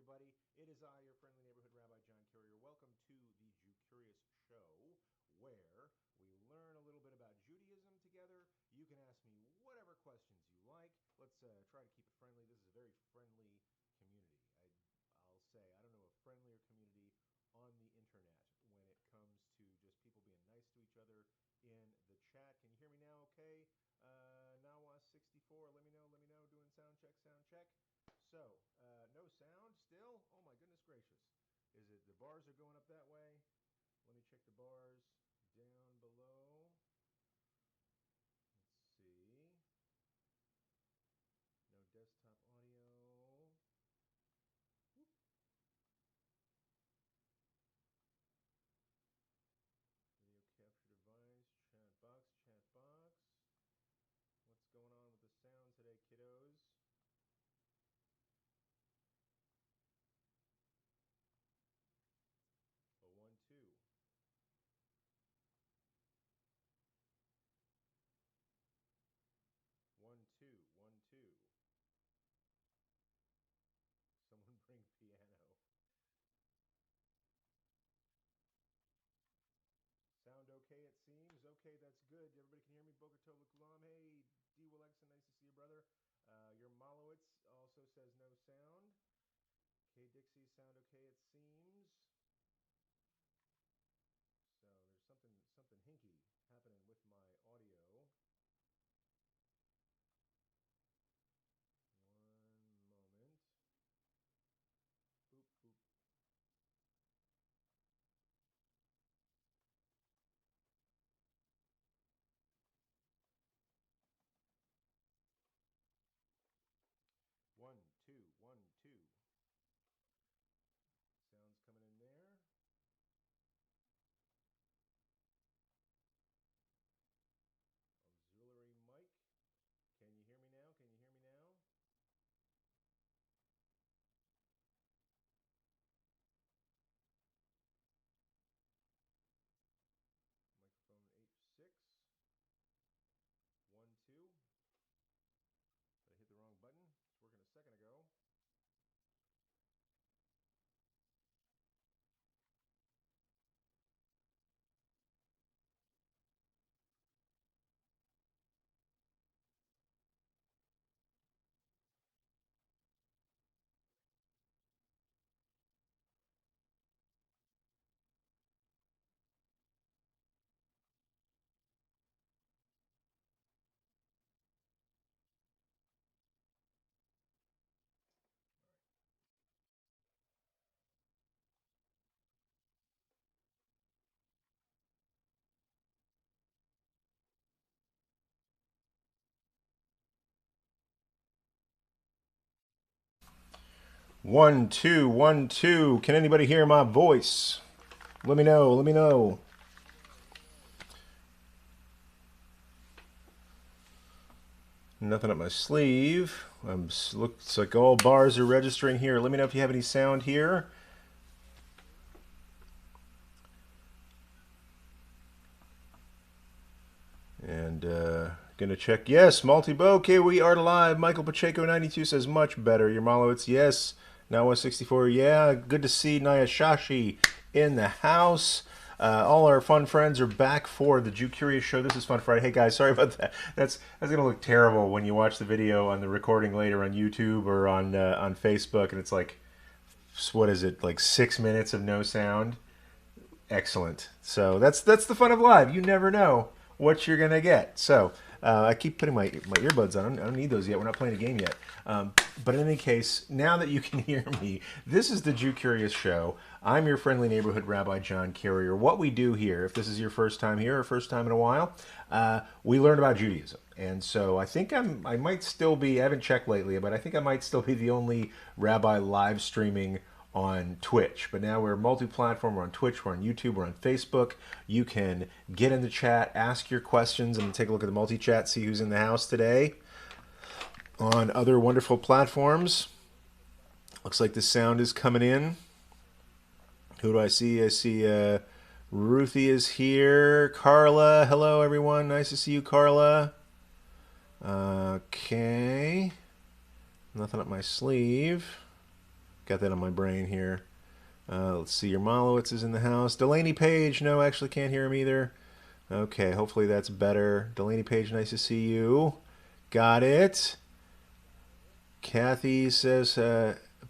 everybody. It is I, your friendly neighborhood Rabbi John Carrier. Welcome to the Jew Curious Show, where we learn a little bit about Judaism together. You can ask me whatever questions you like. Let's try to keep it friendly. This is a very friendly community. I'll say, I don't know a friendlier community on the internet when it comes to just people being nice to each other in the chat. Can you hear me now okay? Nawa64, let me know, doing sound check, sound check. So, no sound still? Oh my goodness gracious. Is it the bars are going up that way? Let me check the bars down below. Let's see. No desktop audio. Whoop. Video capture device, chat box, chat box. What's going on with the sound today, kiddos? Oh, 1, 2. 1, 2, 1, 2. Someone bring piano. Sound okay, it seems. Okay, that's good. Everybody can hear me. Boker Tov Kulam. Hey, D. Willexen, nice to see you, brother. Your Malowitz also says no sound. K. Dixie, sound okay, it seems. So there's something hinky happening with my audio. One moment. Boop, boop. One, two, 1, 2. Sounds coming in there. Auxiliary mic. Can you hear me now? Can you hear me now? Microphone H6. 1, 2. Did I hit the wrong button? It's working a second ago. One, two, 1, 2. Can anybody hear my voice? Let me know. Let me know. Nothing up my sleeve. Looks like all bars are registering here. Let me know if you have any sound here. And gonna check. Yes, multi-bow. Okay, we are live. Michael Pacheco 92 says much better. Yermalowitz, yes. Nawa 64, yeah. Good to see Naya Shashi in the house. All our fun friends are back for the Jew Curious Show. This is Fun Friday. Hey guys, sorry about that. That's gonna look terrible when you watch the video on the recording later on YouTube or on Facebook, and it's like, what is it? Like 6 minutes of no sound. Excellent. So that's the fun of live. You never know what you're gonna get. So I keep putting my earbuds on. I don't need those yet. We're not playing a game yet. But in any case, now that you can hear me, this is the Jew Curious Show. I'm your friendly neighborhood Rabbi John Carrier. What we do here, if this is your first time here or first time in a while, we learn about Judaism. And so I think I might still be, I haven't checked lately, but I think I might still be the only rabbi live streaming on Twitch. But now we're multi-platform. We're on Twitch, we're on YouTube, we're on Facebook. You can get in the chat, ask your questions, and take a look at the multi-chat, see who's in the house today. On other wonderful platforms. Looks like the sound is coming in. Who do I see? I see Ruthie is here. Carla, hello everyone. Nice to see you, Carla. Okay. Nothing up my sleeve. Got that on my brain here. Let's see. Your Malowitz is in the house. Delaney Page. No, actually can't hear him either. Okay, hopefully that's better. Delaney Page, nice to see you. Got it. Kathy says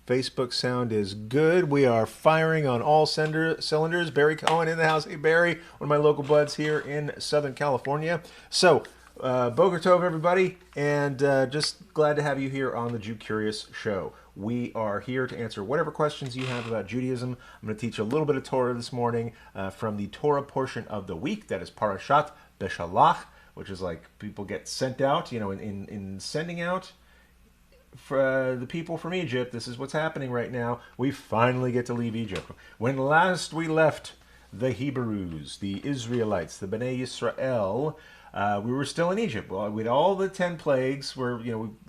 Facebook sound is good. We are firing on all cylinders. Barry Cohen in the house. Hey, Barry, one of my local buds here in Southern California. So, Boker Tov, everybody, and just glad to have you here on the Jew Curious Show. We are here to answer whatever questions you have about Judaism. I'm going to teach a little bit of Torah this morning from the Torah portion of the week. That is Parashat Beshalach, which is like people get sent out, in sending out for the people from Egypt. This is what's happening right now. We finally get to leave Egypt. When last we left the Hebrews, the Israelites, the Bnei Yisrael, we were still in Egypt. Well, with all the 10 plagues,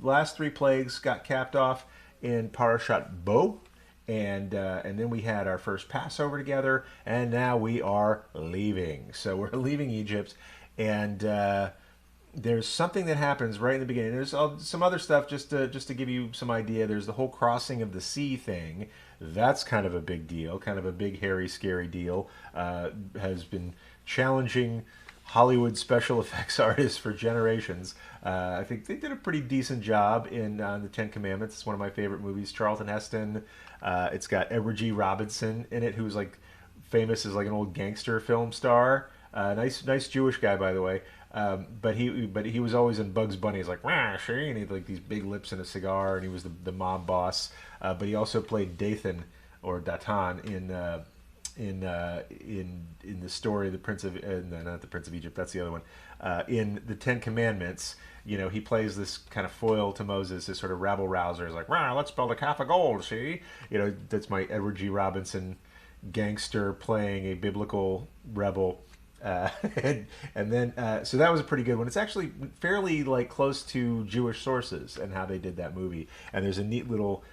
last 3 plagues got capped off in Parashat Bo, and then we had our first Passover together, and now we are leaving. So we're leaving Egypt, and there's something that happens right in the beginning. There's some other stuff just to give you some idea. There's the whole crossing of the sea thing. That's kind of a big deal, kind of a big, hairy, scary deal. Has been challenging Hollywood special effects artists for generations. I think they did a pretty decent job in the Ten Commandments. It's one of my favorite movies. Charlton Heston. It's got Edward G. Robinson in it, who's like famous as like an old gangster film star. Nice Jewish guy, by the way. But he was always in Bugs Bunny. He's like, "Rah, sure," and he had like these big lips and a cigar, and he was the mob boss. But he also played Dathan or Datan in the story of the Prince of not the Prince of Egypt. That's the other one. In the Ten Commandments, he plays this kind of foil to Moses, this sort of rabble rouser. He's like, "Rah, let's build a calf of gold." See, that's my Edward G. Robinson gangster playing a biblical rebel. And then so that was a pretty good one. It's actually fairly like close to Jewish sources and how they did that movie. And there's a neat little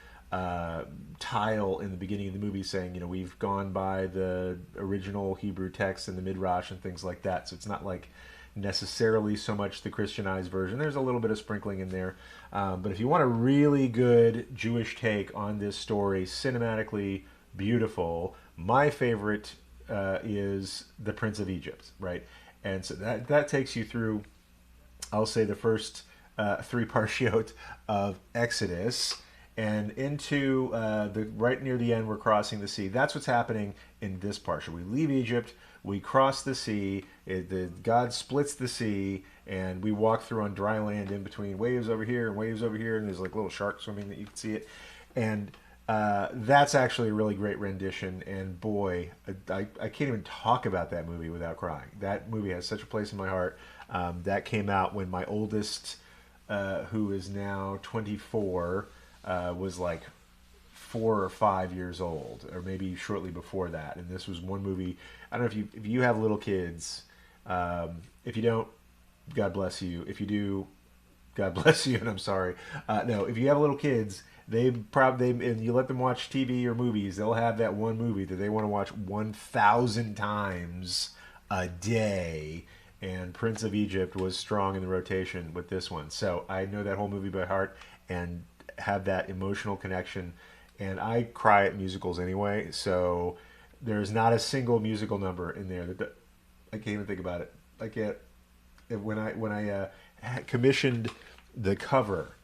tile in the beginning of the movie saying, we've gone by the original Hebrew text and the Midrash and things like that. So it's not like necessarily so much the Christianized version. There's a little bit of sprinkling in there. But if you want a really good Jewish take on this story, cinematically beautiful, my favorite is the Prince of Egypt, right? And so that takes you through, I'll say, the first 3 parshiot of Exodus, and into the right near the end, we're crossing the sea. That's what's happening in this parsha. We leave Egypt, we cross the sea, God splits the sea, and we walk through on dry land in between waves over here and waves over here, and there's like little sharks swimming that you can see it. And that's actually a really great rendition, and boy, I can't even talk about that movie without crying. That movie has such a place in my heart. That came out when my oldest, who is now 24, was like 4 or 5 years old, or maybe shortly before that. And this was one movie. I don't know if you have little kids. If you don't, God bless you. If you do, God bless you, and I'm sorry. No, if you have little kids, and you let them watch TV or movies, they'll have that one movie that they want to watch 1,000 times a day. And Prince of Egypt was strong in the rotation with this one. So I know that whole movie by heart and have that emotional connection. And I cry at musicals anyway, so there's not a single musical number in there that I can't even think about it. I can't. When I commissioned the cover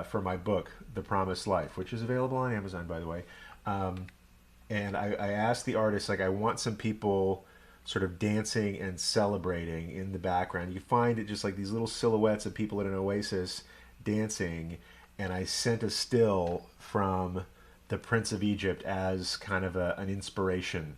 for my book, The Promised Life, which is available on Amazon, by the way, and I asked the artist, like, I want some people sort of dancing and celebrating in the background. You find it just like these little silhouettes of people at an oasis dancing, and I sent a still from the Prince of Egypt as kind of an inspiration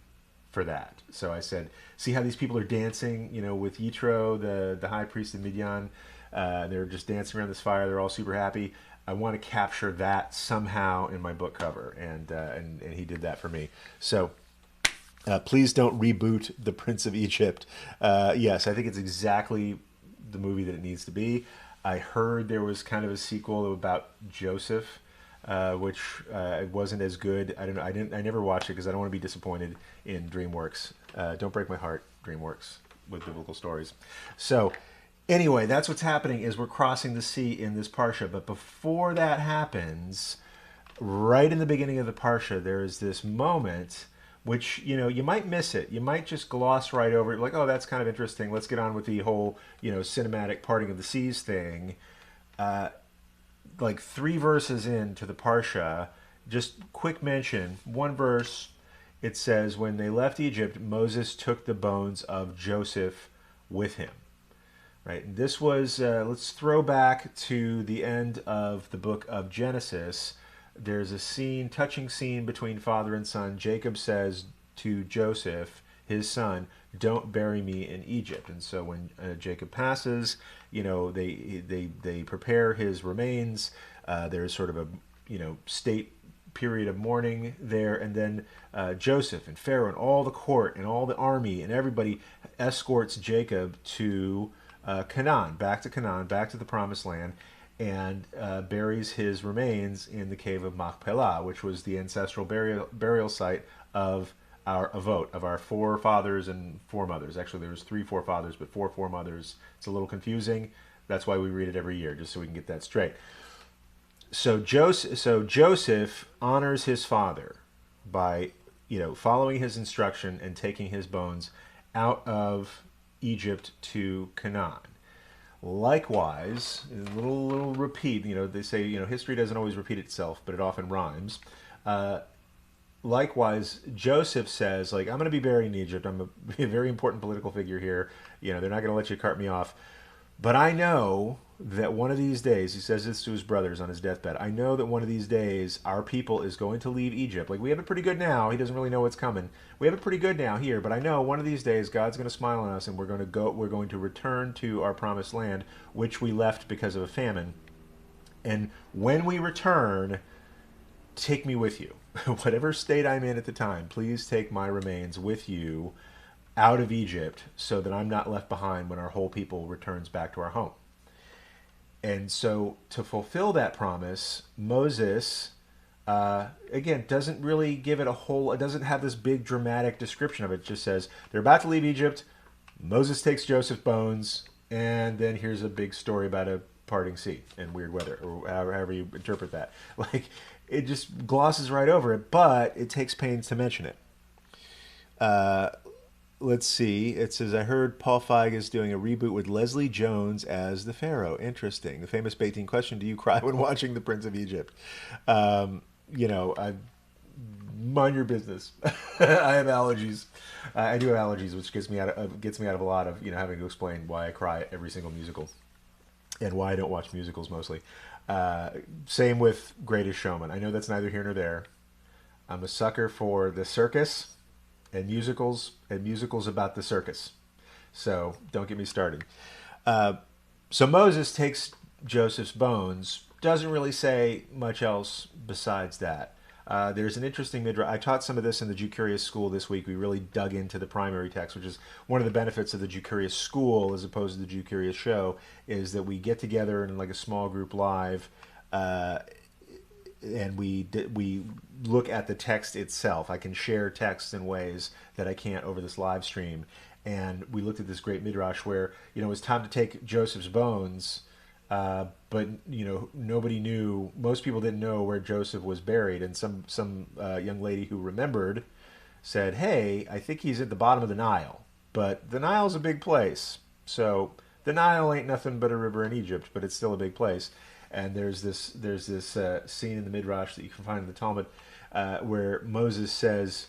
for that. So I said, see how these people are dancing, with Yitro, the high priest of Midian. They're just dancing around this fire. They're all super happy. I want to capture that somehow in my book cover, and he did that for me. So please don't reboot The Prince of Egypt. Yes, I think it's exactly the movie that it needs to be. I heard there was kind of a sequel about Joseph, which wasn't as good. I don't know. I never watched it because I don't want to be disappointed in DreamWorks. Don't break my heart, DreamWorks, with biblical stories. So anyway, that's what's happening is we're crossing the sea in this parsha. But before that happens, right in the beginning of the Parsha, there is this moment which, you might miss it. You might just gloss right over it, like, oh, that's kind of interesting. Let's get on with the whole, cinematic parting of the seas thing. Like 3 verses into the Parsha, just quick mention, one verse, it says, when they left Egypt, Moses took the bones of Joseph with him. Right. And this was, let's throw back to the end of the book of Genesis. There's a scene, touching scene between father and son. Jacob says to Joseph, his son, don't bury me in Egypt. And so when Jacob passes, they prepare his remains. There's sort of a, state period of mourning there, and then Joseph and Pharaoh and all the court and all the army and everybody escorts Jacob to Canaan, back to the promised land, and buries his remains in the cave of Machpelah, which was the ancestral burial site of our Avot, of our forefathers and foremothers. Actually, there was 3 forefathers, but 4 foremothers. It's a little confusing. That's why we read it every year, just so we can get that straight. So Joseph honors his father by, following his instruction and taking his bones out of Egypt to Canaan. Likewise, a little repeat. They say history doesn't always repeat itself, but it often rhymes. Likewise, Joseph says, like, I'm going to be buried in Egypt. I'm a very important political figure here. They're not going to let you cart me off. But I know that one of these days, he says this to his brothers on his deathbed, I know that one of these days our people is going to leave Egypt. Like, we have it pretty good now. He doesn't really know what's coming. We have it pretty good now here, but I know one of these days God's going to smile on us and we're going to return to our promised land, which we left because of a famine. And when we return, take me with you. Whatever state I'm in at the time, please take my remains with you out of Egypt so that I'm not left behind when our whole people returns back to our home. And so to fulfill that promise, Moses, again, doesn't really give it it doesn't have this big dramatic description of it. It just says they're about to leave Egypt, Moses takes Joseph's bones, and then here's a big story about a parting sea and weird weather, or however you interpret that. Like, it just glosses right over it, but it takes pains to mention it. Let's see. It says, I heard Paul Feig is doing a reboot with Leslie Jones as the Pharaoh. Interesting. The famous Beitin question, do you cry when watching The Prince of Egypt? I mind your business. I have allergies. I do have allergies, which gets me out of a lot of, having to explain why I cry at every single musical and why I don't watch musicals mostly. Same with Greatest Showman. I know that's neither here nor there. I'm a sucker for the circus and musicals about the circus. So don't get me started. So Moses takes Joseph's bones, doesn't really say much else besides that. There's an interesting midrash. I taught some of this in the Jew Curious School this week. We really dug into the primary text, which is one of the benefits of the Jew Curious School as opposed to the Jew Curious Show, is that we get together in like a small group live, and we look at the text itself. I can share text in ways that I can't over this live stream. And we looked at this great midrash where it was time to take Joseph's bones, but nobody knew. Most people didn't know where Joseph was buried, and some young lady who remembered said, "Hey, I think he's at the bottom of the Nile." But the Nile's a big place, so the Nile ain't nothing but a river in Egypt, but it's still a big place. And there's this scene in the midrash that you can find in the Talmud where Moses says,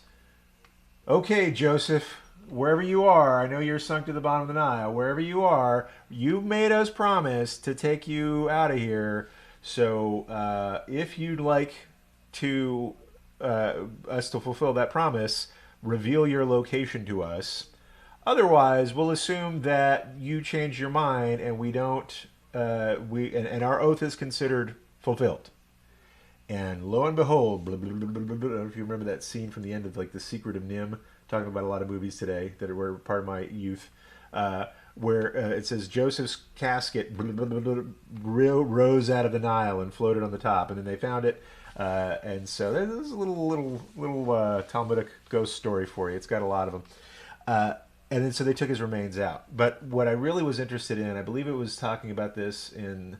"Okay, Joseph, wherever you are, I know you're sunk to the bottom of the Nile. Wherever you are, you made us promise to take you out of here. So if you'd like to us to fulfill that promise, reveal your location to us. Otherwise, we'll assume that you changed your mind and we don't. And our oath is considered fulfilled." And lo and behold, blah, blah, blah, blah, blah, blah. I don't know if you remember that scene from the end of like The Secret of Nim, talking about a lot of movies today that were part of my youth, where it says Joseph's casket rose out of the Nile and floated on the top, and then they found it. And so there's a little Talmudic ghost story for you. It's got a lot of them. And then so they took his remains out. But what I really was interested in, I believe it was talking about this in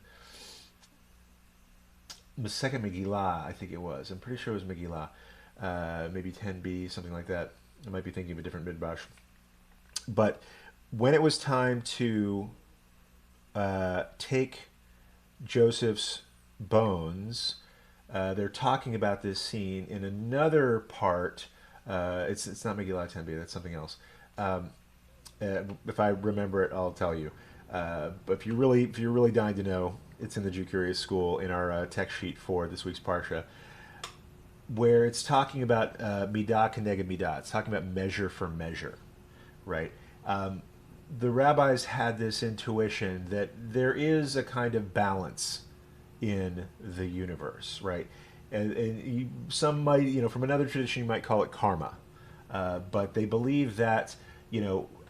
the second Megillah, I think it was. I'm pretty sure it was Megillah. Maybe 10b, something like that. I might be thinking of a different midrash. But when it was time to take Joseph's bones, they're talking about this scene in another part. It's not Megillah 10b, that's something else. If I remember it, I'll tell you. But if you're really dying to know, it's in the Jew Curious School in our text sheet for this week's parsha, where it's talking about midah keneged midah. It's talking about measure for measure, right? The rabbis had this intuition that there is a kind of balance in the universe, right? And some might, from another tradition, you might call it karma, but they believe that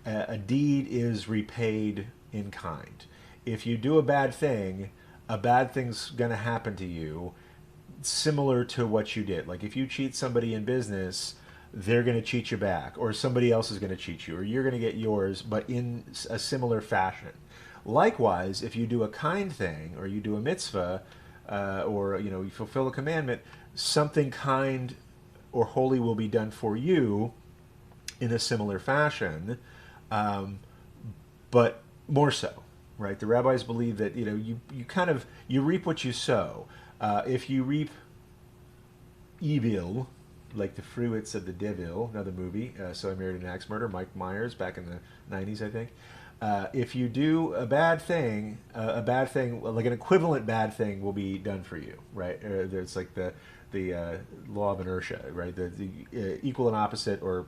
a deed is repaid in kind. If you do a bad thing's going to happen to you, similar to what you did. Like if you cheat somebody in business, they're going to cheat you back, or somebody else is going to cheat you, or you're going to get yours, but in a similar fashion. Likewise, if you do a kind thing, or you do a mitzvah, or you fulfill a commandment, something kind or holy will be done for you in a similar fashion, but more so, right? The rabbis believe that you reap what you sow. If you reap evil, like the fruits of the devil, another movie, So I Married an Axe Murderer, Mike Myers, back in the 90s, I think. If you do a bad thing, like an equivalent bad thing will be done for you, right? There's like the law of inertia, right? The equal and opposite, or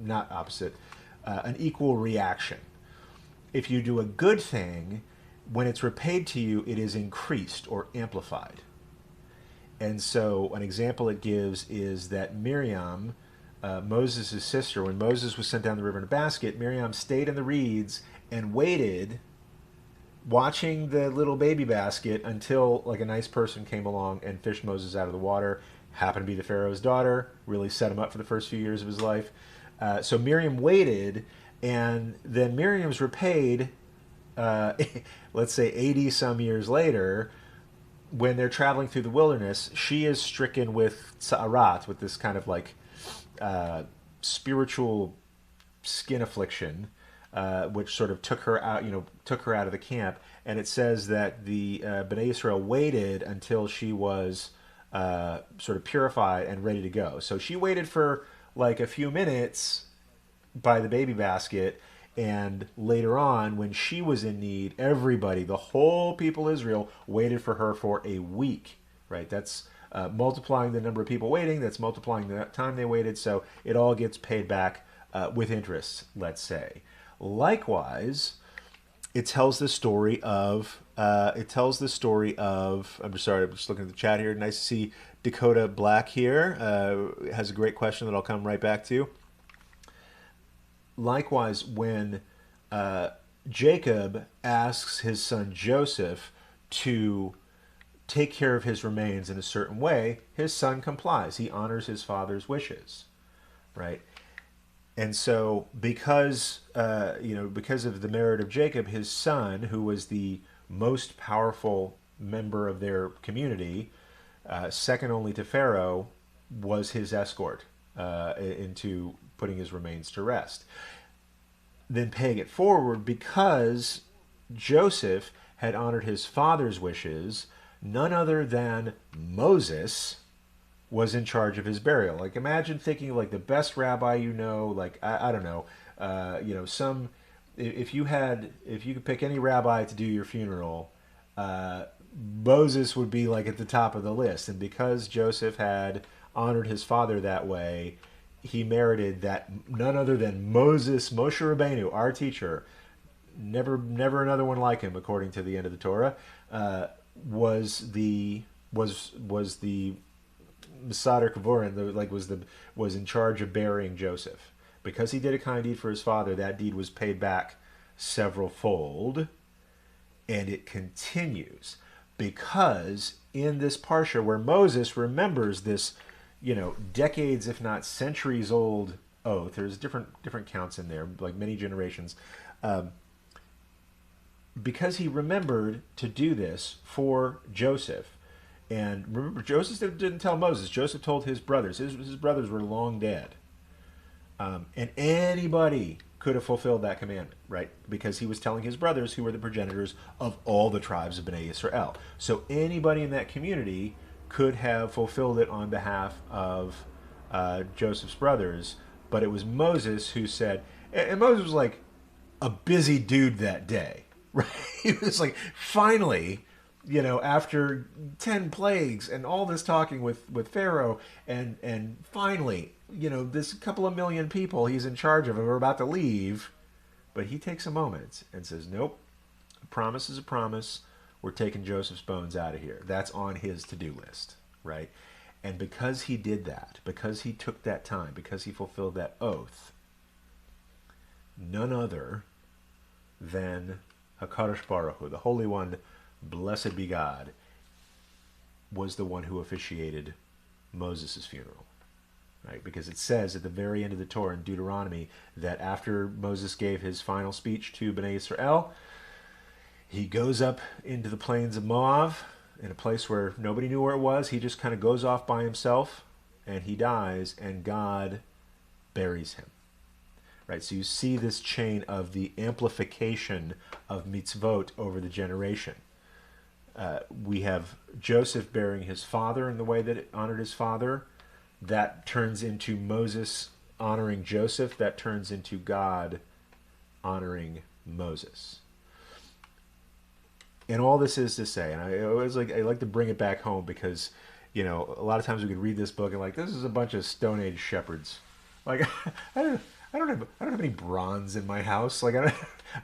not opposite, an equal reaction. If you do a good thing, when it's repaid to you, it is increased or amplified. And so an example it gives is that Miriam, Moses' sister, when Moses was sent down the river in a basket, Miriam stayed in the reeds and waited, watching the little baby basket until like a nice person came along and fished Moses out of the water. Happened to be the Pharaoh's daughter, really set him up for the first few years of his life. So Miriam waited, and then Miriam's repaid, let's say 80 some years later, when they're traveling through the wilderness. She is stricken with sa'arat, with this kind of like spiritual skin affliction, which sort of took her out of the camp. And it says that the Bnei Israel waited until she was sort of purified and ready to go. So she waited for like a few minutes by the baby basket, and later on, when she was in need, everybody, the whole people of Israel, waited for her for a week, right? That's multiplying the number of people waiting, that's multiplying the time they waited, so it all gets paid back with interest, let's say. Likewise, it tells the story of, I'm sorry, I'm just looking at the chat here. Nice to see Dakota Black here. Has a great question that I'll come right back to. Likewise, when Jacob asks his son Joseph to take care of his remains in a certain way, his son complies. He honors his father's wishes, right? And so, because of the merit of Jacob, his son, who was the most powerful member of their community, second only to Pharaoh, was his escort into putting his remains to rest. Then paying it forward, because Joseph had honored his father's wishes, none other than Moses was in charge of his burial. Like, imagine thinking of like the best rabbi like I don't know, if you could pick any rabbi to do your funeral, Moses would be like at the top of the list. And because Joseph had honored his father that way, he merited that none other than Moshe Rabbeinu, our teacher, never another one like him, according to the end of the Torah, was the Mesader Kavorin, was in charge of burying Joseph. Because he did a kind deed for his father, that deed was paid back several fold, and it continues. Because in this parsha where Moses remembers this, decades, if not centuries old oath, there's different counts in there, like many generations, because he remembered to do this for Joseph, And remember, Joseph didn't tell Moses. Joseph told his brothers. His brothers were long dead. And anybody could have fulfilled that commandment, right? Because he was telling his brothers, who were the progenitors of all the tribes of Bnei Yisrael. So anybody in that community could have fulfilled it on behalf of Joseph's brothers. But it was Moses who said, and Moses was like a busy dude that day, right? He was like, finally, after 10 plagues and all this talking with Pharaoh, and finally, this couple of million people he's in charge of are about to leave, but he takes a moment and says, nope, a promise is a promise. We're taking Joseph's bones out of here. That's on his to-do list, right? And because he did that, because he took that time, because he fulfilled that oath, none other than HaKadosh Baruch Hu, the Holy One, blessed be God, was the one who officiated Moses' funeral. Right? Because it says at the very end of the Torah in Deuteronomy that after Moses gave his final speech to Bnei Israel, he goes up into the plains of Moab in a place where nobody knew where it was. He just kind of goes off by himself and he dies, and God buries him. Right, so you see this chain of the amplification of mitzvot over the generation. We have Joseph burying his father in the way that it honored his father. That turns into Moses honoring Joseph. That turns into God honoring Moses. And all this is to say, and I like to bring it back home because, a lot of times we could read this book and like, this is a bunch of Stone Age shepherds. Like, I don't have any bronze in my house. Like I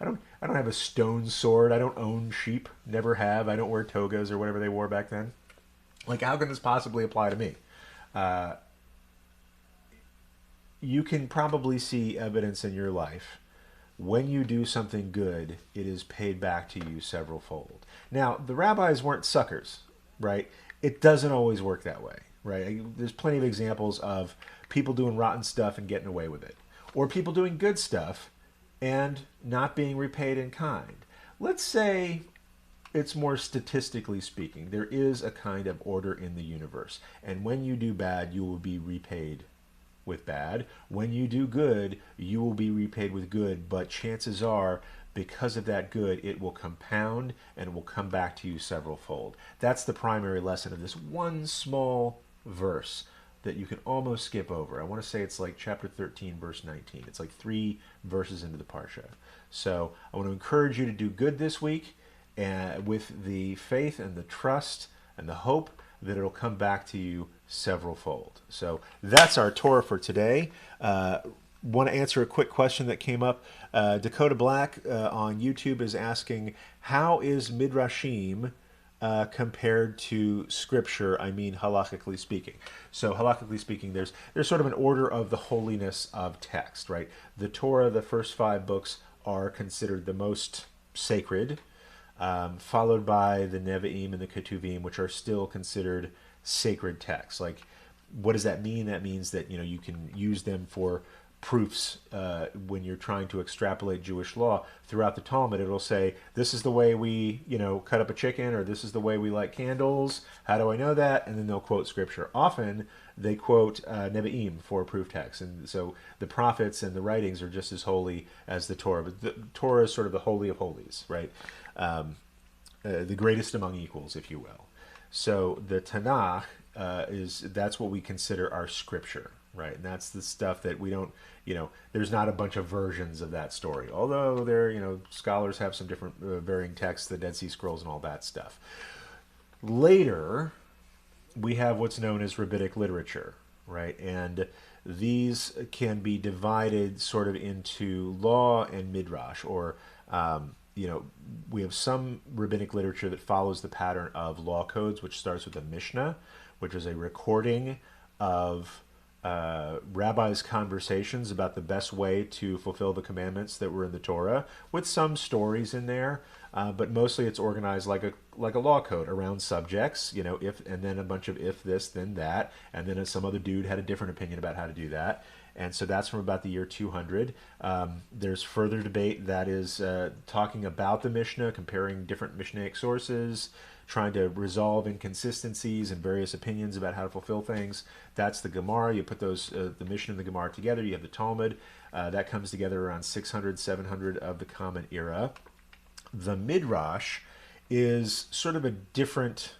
don't have a stone sword. I don't own sheep. Never have. I don't wear togas or whatever they wore back then. Like, how can this possibly apply to me? You can probably see evidence in your life when you do something good, it is paid back to you several fold. Now, the rabbis weren't suckers, right? It doesn't always work that way, right? There's plenty of examples of people doing rotten stuff and getting away with it, or people doing good stuff and not being repaid in kind. Let's say it's more statistically speaking. There is a kind of order in the universe. And when you do bad, you will be repaid with bad. When you do good, you will be repaid with good. But chances are, because of that good, it will compound and it will come back to you several fold. That's the primary lesson of this one small verse that you can almost skip over. I want to say it's like chapter 13, verse 19. It's like 3 verses into the Parashat. So I want to encourage you to do good this week, and with the faith and the trust and the hope that it'll come back to you several fold. So that's our Torah for today. Want to answer a quick question that came up. Dakota Black on YouTube is asking, how is Midrashim compared to Scripture? I mean, halachically speaking. So halachically speaking, there's sort of an order of the holiness of text, right? The Torah, the first 5 books, are considered the most sacred, followed by the Nevi'im and the Ketuvim, which are still considered sacred texts. Like, what does that mean? That means that you can use them for proofs when you're trying to extrapolate Jewish law. Throughout the Talmud, it'll say, this is the way we cut up a chicken, or this is the way we light candles. How do I know that? And then they'll quote Scripture. Often they quote Nevi'im for proof text, and so the prophets and the writings are just as holy as the Torah. But the Torah is sort of the holy of holies, right? The greatest among equals, if you will. So the Tanakh that's what we consider our Scripture, right? And that's the stuff that we don't, there's not a bunch of versions of that story. Although scholars have some different varying texts, the Dead Sea Scrolls and all that stuff. Later, we have what's known as rabbinic literature, right? And these can be divided sort of into law and midrash, or we have some rabbinic literature that follows the pattern of law codes, which starts with the Mishnah, which is a recording of rabbis' conversations about the best way to fulfill the commandments that were in the Torah, with some stories in there. but mostly it's organized like a law code around subjects. You know, if and then a bunch of if this then that, and then some other dude had a different opinion about how to do that. And so that's from about the year 200. There's further debate that is talking about the Mishnah, comparing different Mishnaic sources, trying to resolve inconsistencies and various opinions about how to fulfill things. That's the Gemara. You put those the Mishnah and the Gemara together. You have the Talmud. That comes together around 600, 700 of the Common Era. The Midrash is sort of a different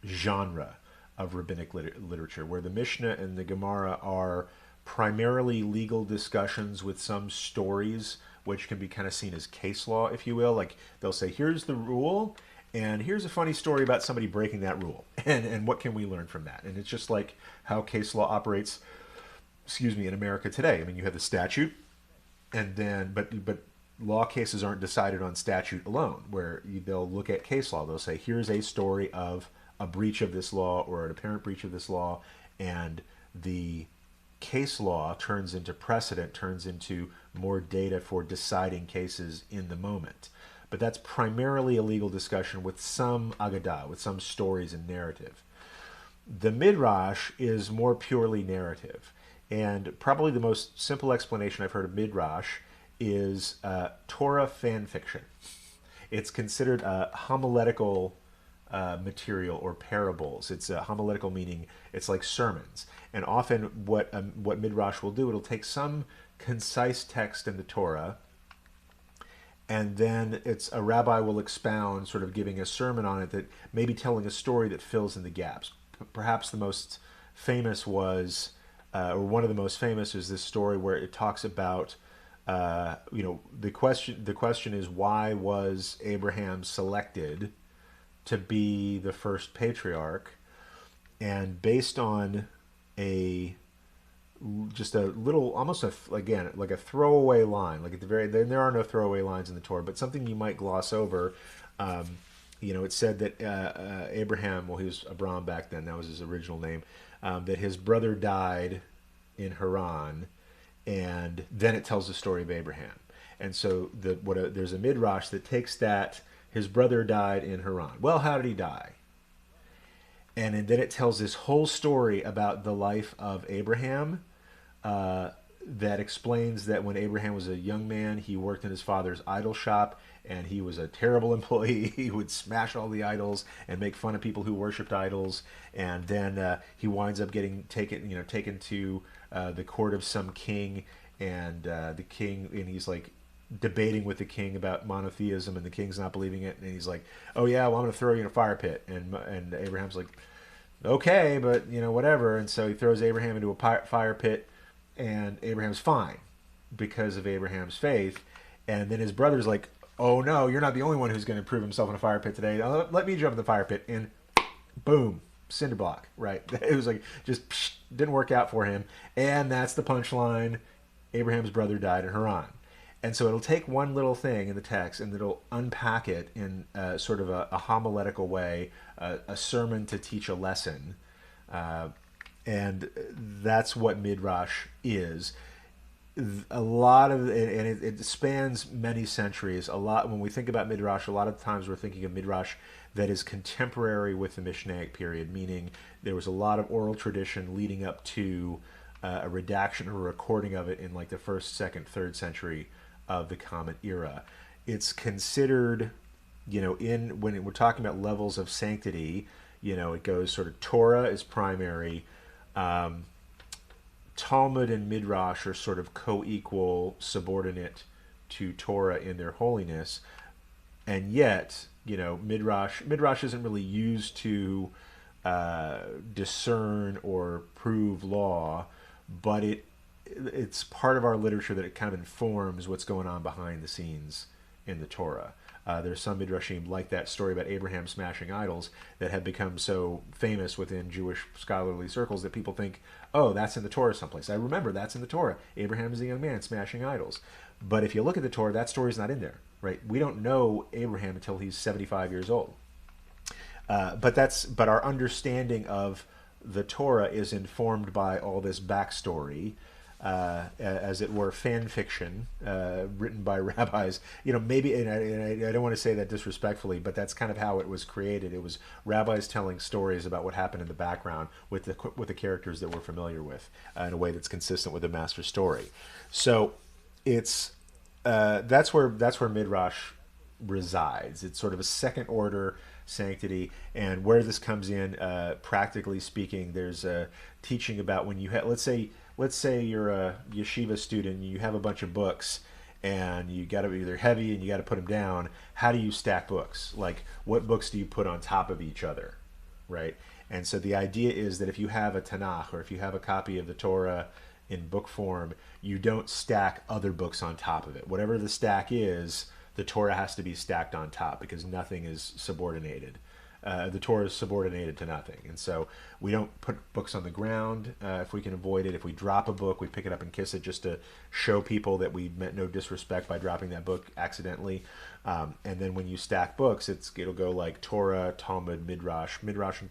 genre of rabbinic literature, where the Mishnah and the Gemara are primarily legal discussions with some stories, which can be kind of seen as case law, if you will. Like they'll say, here's the rule, and here's a funny story about somebody breaking that rule, and what can we learn from that? And it's just like how case law operates, in America today. I mean, you have the statute, and then but law cases aren't decided on statute alone, where they'll look at case law. They'll say, here's a story of a breach of this law or an apparent breach of this law, and the case law turns into precedent, turns into more data for deciding cases in the moment. But that's primarily a legal discussion with some agadah, with some stories and narrative. The Midrash is more purely narrative. And probably the most simple explanation I've heard of Midrash is Torah fan fiction. It's considered a homiletical material or parables. It's homiletical, meaning it's like sermons. And often what Midrash will do, it'll take some concise text in the Torah, and then it's a rabbi will expound, sort of giving a sermon on it, that maybe telling a story that fills in the gaps. Perhaps the most famous was, or one of the most famous is this story where it talks about, the question is, why was Abraham selected to be the first patriarch? And based on just a little, almost again like a throwaway line, like at the very, there are no throwaway lines in the Torah, but something you might gloss over. It said that Abraham, well, he was Abram back then, that was his original name, that his brother died in Haran, and then it tells the story of Abraham. And so there's a midrash that takes that, his brother died in Haran. Well, how did he die? And then it tells this whole story about the life of Abraham, that explains that when Abraham was a young man, he worked in his father's idol shop, and he was a terrible employee. He would smash all the idols and make fun of people who worshipped idols. And then he winds up getting taken to the court of some king, and he's like debating with the king about monotheism, and the king's not believing it, and he's like, oh yeah, well, I'm gonna throw you in a fire pit. And Abraham's like, okay, but whatever. And so he throws Abraham into a fire pit, and Abraham's fine because of Abraham's faith. And then his brother's like, oh no, you're not the only one who's going to prove himself in a fire pit today. Let me jump in the fire pit. And boom, cinder block, right? It was like, just didn't work out for him. And that's the punchline. Abraham's brother died in Haran. And so it'll take one little thing in the text, and it'll unpack it in sort of a homiletical way, a sermon to teach a lesson. And that's what Midrash is. A lot of, and it spans many centuries. A lot, when we think about Midrash, a lot of times we're thinking of Midrash that is contemporary with the Mishnaic period, meaning there was a lot of oral tradition leading up to a redaction or a recording of it in like the 1st, 2nd, 3rd century of the Common Era. It's considered, when we're talking about levels of sanctity, it goes sort of Torah is primary, Talmud and Midrash are sort of co-equal, subordinate to Torah in their holiness, and yet, Midrash isn't really used to discern or prove law, but it's part of our literature that it kind of informs what's going on behind the scenes in the Torah. There's some midrashim like that story about Abraham smashing idols that have become so famous within Jewish scholarly circles that people think, oh, that's in the Torah someplace. I remember that's in the Torah. Abraham is a young man smashing idols. But if you look at the Torah, that story's not in there, right? We don't know Abraham until he's 75 years old. But our understanding of the Torah is informed by all this backstory. as it were, fan fiction written by rabbis. Maybe, and I don't want to say that disrespectfully, but that's kind of how it was created. It was rabbis telling stories about what happened in the background with the characters that we're familiar with in a way that's consistent with the master story. So it's that's where midrash resides. It's sort of a second order sanctity, and where this comes in, practically speaking, there's a teaching about when you have, let's say you're a yeshiva student, and you have a bunch of books, and you got to they're heavy and you got to put them down. How do you stack books? Like, what books do you put on top of each other, right? And so the idea is that if you have a Tanakh, or if you have a copy of the Torah in book form, you don't stack other books on top of it. Whatever the stack is, the Torah has to be stacked on top, because nothing is subordinated. The Torah is subordinated to nothing. And so we don't put books on the ground if we can avoid it. If we drop a book, we pick it up and kiss it, just to show people that we meant no disrespect by dropping that book accidentally. And then when you stack books, it'll go like Torah, Talmud, Midrash. Midrash and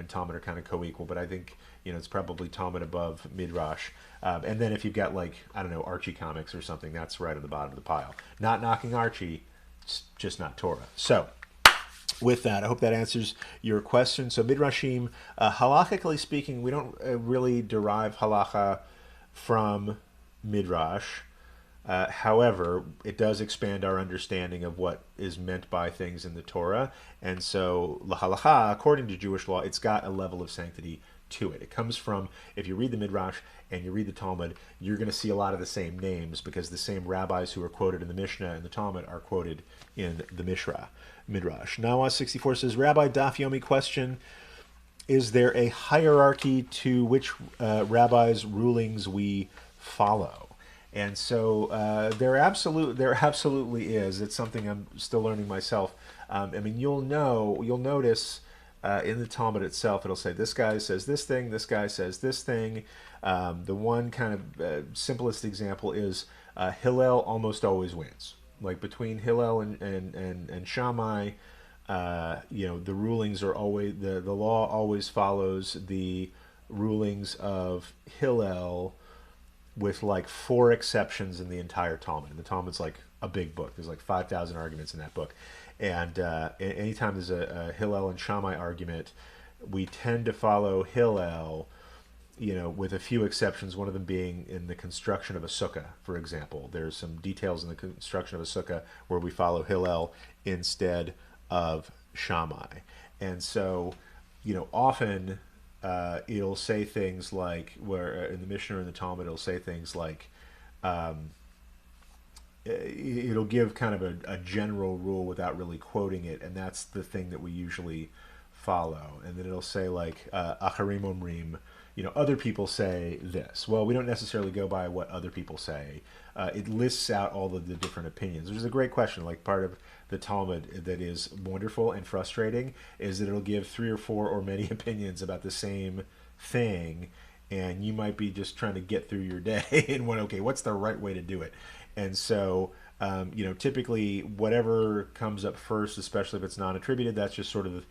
Talmud are kind of co-equal, but I think it's probably Talmud above Midrash. And then if you've got, like, I don't know, Archie comics or something, that's right at the bottom of the pile. Not knocking Archie, it's just not Torah. So with that, I hope that answers your question. So Midrashim, halachically speaking, we don't really derive halacha from Midrash. However, it does expand our understanding of what is meant by things in the Torah. And so la halacha, according to Jewish law, it's got a level of sanctity to it. It comes from, if you read the Midrash and you read the Talmud, you're going to see a lot of the same names, because the same rabbis who are quoted in the Mishnah and the Talmud are quoted in the Midrash. Nawa 64 says, Rabbi, Daf Yomi question, is there a hierarchy to which rabbis' rulings we follow? And so there absolutely is. It's something I'm still learning myself. You'll notice in the Talmud itself, it'll say this guy says this thing, this guy says this thing. The one kind of simplest example is Hillel almost always wins. Like, between Hillel and Shammai, the rulings are always, the law always follows the rulings of Hillel, with like 4 exceptions in the entire Talmud. And the Talmud's like a big book. There's like 5,000 arguments in that book. And anytime there's a Hillel and Shammai argument, we tend to follow Hillel, with a few exceptions, one of them being in the construction of a sukkah, for example. There's some details in the construction of a sukkah where we follow Hillel instead of Shammai. And so, often it'll say things like, where in the Mishnah or in the Talmud, it'll say things like, it'll give kind of a general rule without really quoting it, and that's the thing that we usually follow. And then it'll say, like, Acharim Omrim, other people say this. Well, we don't necessarily go by what other people say. It lists out all of the different opinions, which is a great question. Like, part of the Talmud that is wonderful and frustrating is that it'll give 3 or 4 or many opinions about the same thing, and you might be just trying to get through your day and went, okay, what's the right way to do it? And so, typically whatever comes up first, especially if it's non-attributed, that's just sort of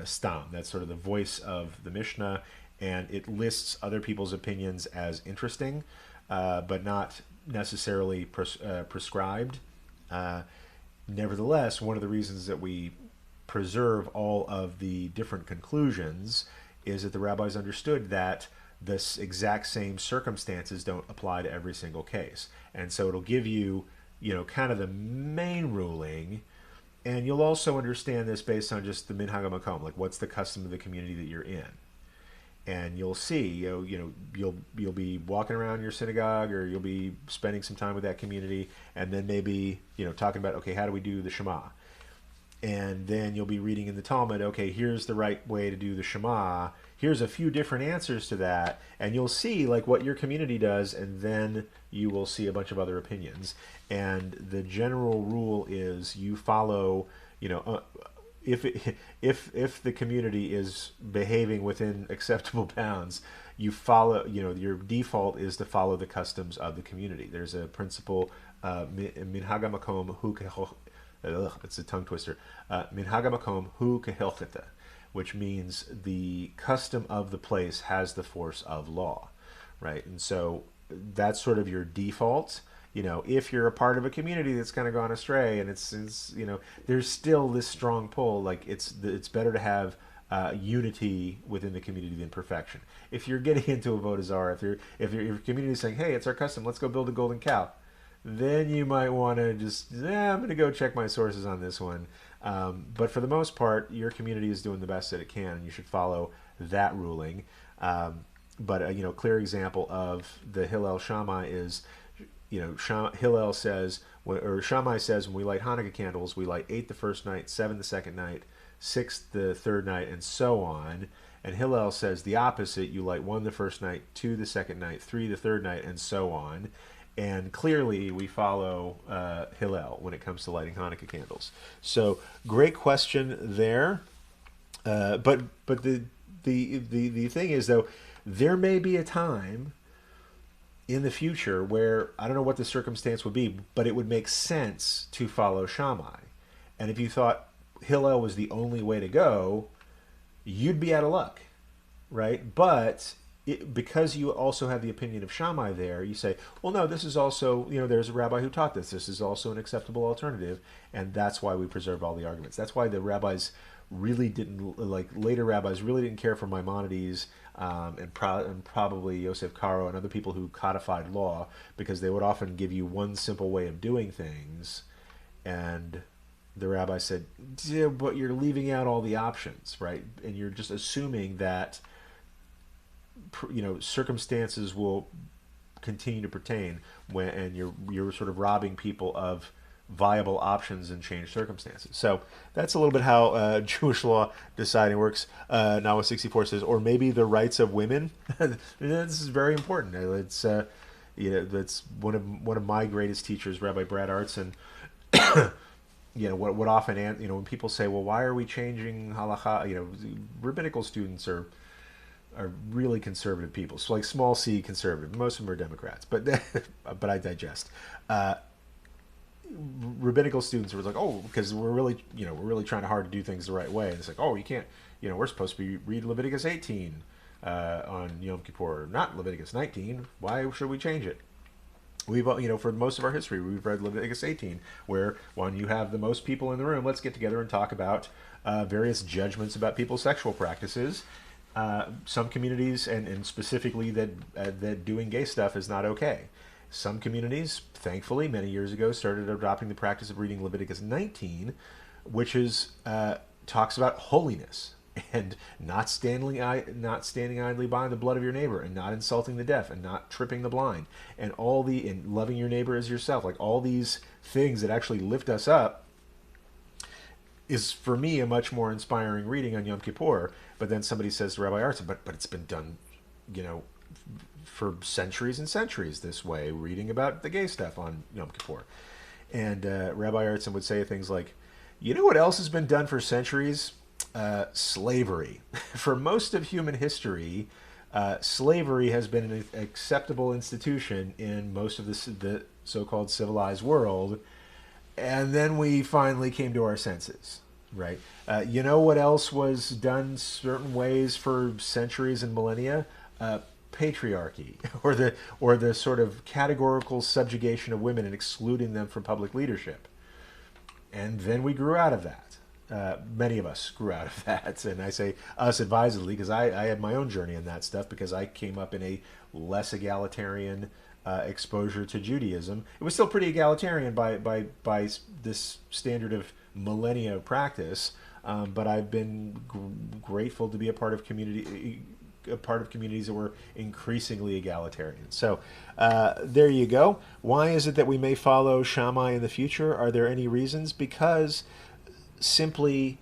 stam. That's sort of the voice of the Mishnah, and it lists other people's opinions as interesting, but not necessarily prescribed. Nevertheless, one of the reasons that we preserve all of the different conclusions is that the rabbis understood that this exact same circumstances don't apply to every single case. And so it'll give you, kind of the main ruling, and you'll also understand this based on just the minhag hamakom, like what's the custom of the community that you're in. And you'll see, you'll be walking around your synagogue, or you'll be spending some time with that community, and then maybe, talking about, okay, how do we do the Shema? And then you'll be reading in the Talmud, okay, here's the right way to do the Shema. Here's a few different answers to that, and you'll see like what your community does, and then you will see a bunch of other opinions. And the general rule is you follow, if the community is behaving within acceptable bounds, you follow, your default is to follow the customs of the community. There's a principle, minhag hamakom hu it's a tongue twister, minhag hamakom hu kehilchata, which means the custom of the place has the force of law, right? And so that's sort of your default. If you're a part of a community that's kind of gone astray, and it's there's still this strong pull. Like it's better to have unity within the community than perfection. If you're getting into a vodazar, if your community is saying, hey, it's our custom, let's go build a golden cow, then you might want to just, I'm going to go check my sources on this one. But for the most part, your community is doing the best that it can, and you should follow that ruling. But clear example of the Hillel Shammai is, Hillel says, or Shammai says, when we light Hanukkah candles, we light 8 the first night, 7 the second night, 6 the third night, and so on. And Hillel says the opposite: you light 1 the first night, 2 the second night, 3 the third night, and so on. And clearly, we follow Hillel when it comes to lighting Hanukkah candles. So, great question there. But the thing is, though, there may be a time in the future where, I don't know what the circumstance would be, but it would make sense to follow Shammai. And if you thought Hillel was the only way to go, you'd be out of luck, right? But because you also have the opinion of Shammai there, you say, well, no, this is also, there's a rabbi who taught this. This is also an acceptable alternative, and that's why we preserve all the arguments. That's why the rabbis really didn't, later rabbis really didn't care for Maimonides and probably Yosef Karo and other people who codified law, because they would often give you one simple way of doing things, and the rabbi said, yeah, but you're leaving out all the options, right? And you're just assuming that circumstances will continue to pertain and you're sort of robbing people of viable options in changed circumstances. So that's a little bit how Jewish law deciding works. Nawa 64 says, or maybe the rights of women. This is very important. It's that's one of my greatest teachers, Rabbi Brad Artson. What often, when people say, well, why are we changing halacha? Rabbinical students are really conservative people. So like small c conservative. Most of them are Democrats, but I digest. Rabbinical students were like, oh, because we're really trying hard to do things the right way. And it's like, oh, you can't, we're supposed to be read Leviticus 18 on Yom Kippur, not Leviticus 19. Why should we change it? We've, for most of our history, we've read Leviticus 18, where when you have the most people in the room, let's get together and talk about various judgments about people's sexual practices. Some communities, and specifically that doing gay stuff is not okay. Some communities, thankfully, many years ago, started adopting the practice of reading Leviticus 19, which is talks about holiness and not standing idly by the blood of your neighbor, and not insulting the deaf, and not tripping the blind, and loving your neighbor as yourself. Like all these things that actually lift us up is, for me, a much more inspiring reading on Yom Kippur. But then somebody says to Rabbi Artson, but it's been done, for centuries and centuries this way, reading about the gay stuff on Yom Kippur. And Rabbi Artson would say things like, what else has been done for centuries? Slavery. For most of human history, slavery has been an acceptable institution in most of the so-called civilized world. And then we finally came to our senses, right? What else was done certain ways for centuries and millennia? Patriarchy, or the sort of categorical subjugation of women and excluding them from public leadership. And then we grew out of that. Many of us grew out of that, and I say us advisedly because I had my own journey in that stuff, because I came up in a less egalitarian exposure to Judaism. It was still pretty egalitarian by this standard of millennia of practice, but I've been grateful to be a part of communities that were increasingly egalitarian. So there you go. Why is it that we may follow Shammai in the future? Are there any reasons? Because simply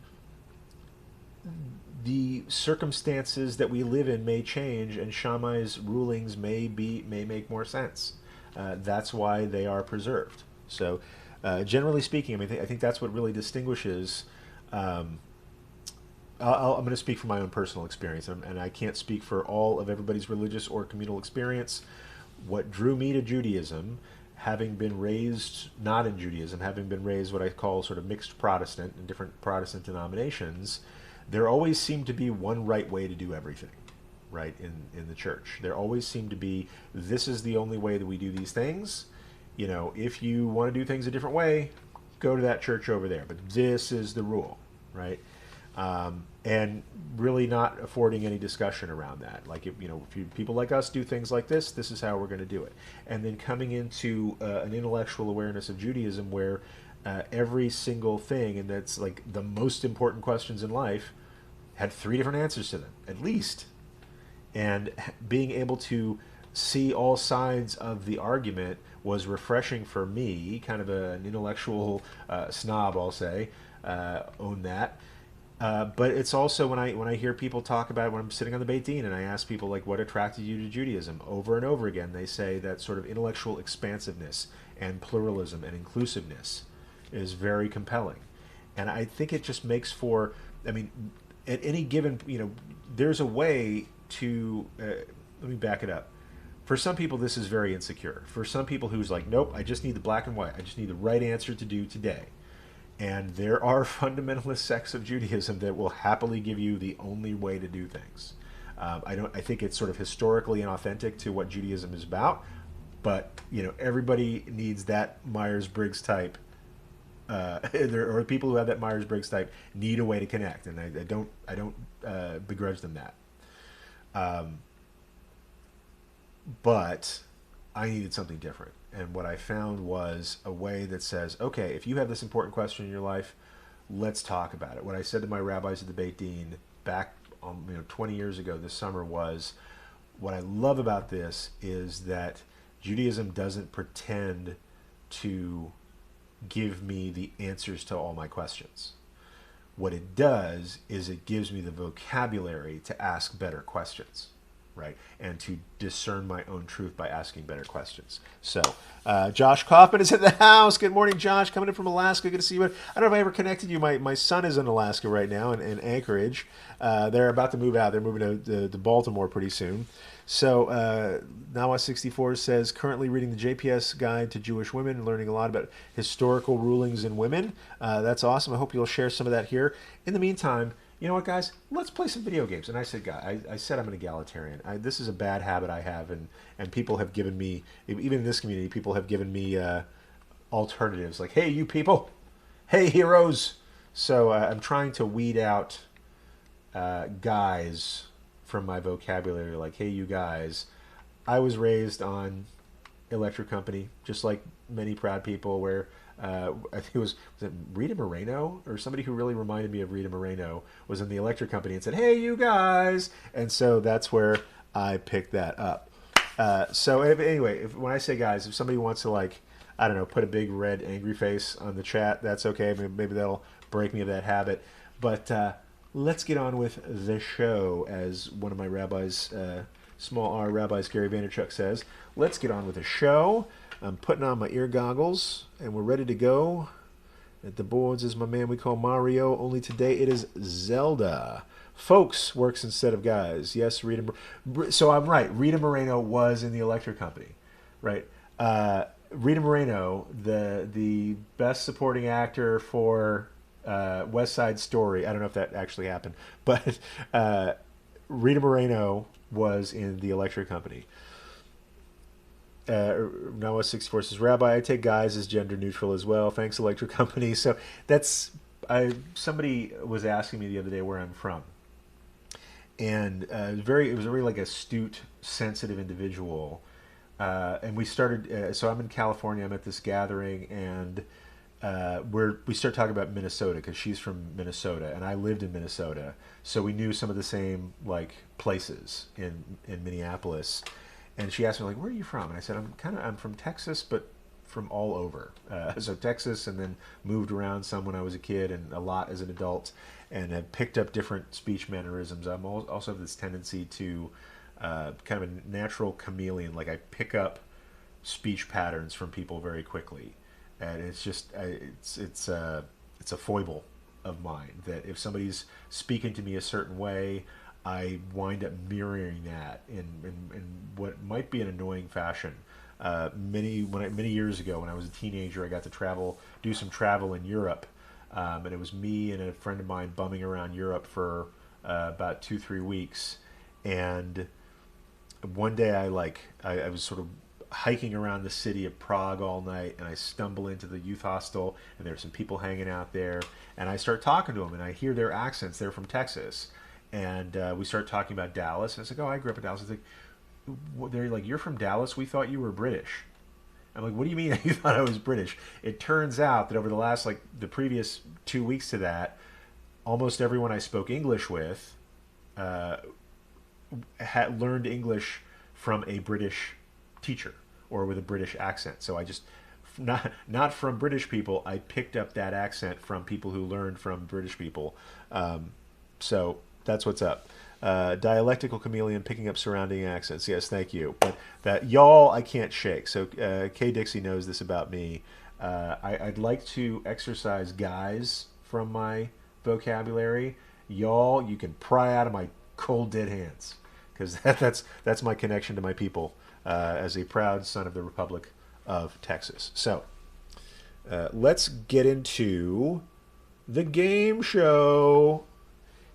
the circumstances that we live in may change, and Shammai's rulings may make more sense. That's why they are preserved. So generally speaking, I think that's what really distinguishes. I'm going to speak from my own personal experience, and I can't speak for all of everybody's religious or communal experience. What drew me to Judaism, having been raised not in Judaism, having been raised what I call sort of mixed Protestant in different Protestant denominations, there always seemed to be one right way to do everything. right, in the church. There always seemed to be, this is the only way that we do these things. You know, if you want to do things a different way, go to that church over there. But this is the rule, right? And really not affording any discussion around that. Like, if people like us do things like this is how we're going to do it. And then coming into an intellectual awareness of Judaism where every single thing, and that's like the most important questions in life, had 3 different answers to them, at least. And being able to see all sides of the argument was refreshing for me, kind of an intellectual snob, I'll say, own that. But it's also when I hear people talk about it, when I'm sitting on the Beit Din and I ask people like what attracted you to Judaism, over and over again they say that sort of intellectual expansiveness and pluralism and inclusiveness is very compelling. And I think it just makes for, I mean, at any given, there's a way to, let me back it up. For some people, this is very insecure. For some people who's like, nope, I just need the black and white. I just need the right answer to do today. And there are fundamentalist sects of Judaism that will happily give you the only way to do things. I think it's sort of historically inauthentic to what Judaism is about, but everybody needs that Myers-Briggs type. Or people who have that Myers-Briggs type need a way to connect, and I don't begrudge them that. But I needed something different. And what I found was a way that says, okay, if you have this important question in your life, let's talk about it. What I said to my rabbis at the Beit Din back 20 years ago this summer was, what I love about this is that Judaism doesn't pretend to give me the answers to all my questions. What it does is it gives me the vocabulary to ask better questions, right? And to discern my own truth by asking better questions. So, Josh Kaufman is in the house. Good morning, Josh. Coming in from Alaska. Good to see you. I don't know if I ever connected you. My son is in Alaska right now in Anchorage. They're about to move out. They're moving to Baltimore pretty soon. So, Nawa64 says, currently reading the JPS Guide to Jewish Women, learning a lot about historical rulings in women. That's awesome. I hope you'll share some of that here. In the meantime, you know what, guys? Let's play some video games. And I said, I said I'm an egalitarian. This is a bad habit I have, and people have given me, even in this community, people have given me alternatives. Like, hey, you people. Hey, heroes. So I'm trying to weed out guys from my vocabulary. Like, hey, you guys. I was raised on Electric Company, just like many proud people, where I think was it Rita Moreno or somebody who really reminded me of Rita Moreno was in the Electric Company and said, hey, you guys. And so that's where I picked that up. So anyway, when I say guys, if somebody wants to, like, I don't know, put a big red angry face on the chat, that's okay. Maybe they'll break me of that habit. But let's get on with the show, as one of my rabbis, small R rabbis, Gary Vaynerchuk says. Let's get on with the show. I'm putting on my ear goggles, and we're ready to go. At the boards is my man we call Mario, only today it is Zelda. Folks works instead of guys. Yes, so I'm right. Rita Moreno was in the Electric Company, right? Rita Moreno, the best supporting actor for West Side Story. I don't know if that actually happened, but Rita Moreno was in the Electric Company. Noah 64 says, Rabbi, I take guys as gender neutral as well. Thanks, Electric Company. So that's somebody was asking me the other day where I'm from, and it was a very like astute, sensitive individual. And we started. So I'm in California. I'm at this gathering, and we start talking about Minnesota because she's from Minnesota, and I lived in Minnesota, so we knew some of the same like places in Minneapolis. And she asked me, like, where are you from? And I said, I'm from Texas, but from all over. So Texas, and then moved around some when I was a kid and a lot as an adult, and have picked up different speech mannerisms. I'm also have this tendency to kind of a natural chameleon. Like, I pick up speech patterns from people very quickly. And it's just, it's a foible of mine that if somebody's speaking to me a certain way, I wind up mirroring that in what might be an annoying fashion. Many years ago, when I was a teenager, I got to do some travel in Europe, and it was me and a friend of mine bumming around Europe for about 2-3 weeks. And one day I was sort of hiking around the city of Prague all night, and I stumble into the youth hostel, and there's some people hanging out there, and I start talking to them, and I hear their accents. They're from Texas, and we start talking about Dallas. And it's like, oh, I grew up in Dallas. It's like, they're like, you're from Dallas? We thought you were British. I'm like, what do you mean you thought I was British? It turns out that over the last, like, the previous 2 weeks to that, almost everyone I spoke English with had learned English from a British teacher or with a British accent. So I just, not from British people, I picked up that accent from people who learned from British people. So that's what's up. Dialectical chameleon picking up surrounding accents. Yes, thank you. But that y'all I can't shake. So Kay Dixie knows this about me. I'd like to exercise guys from my vocabulary. Y'all, you can pry out of my cold dead hands, because that's my connection to my people as a proud son of the Republic of Texas. So let's get into the game show.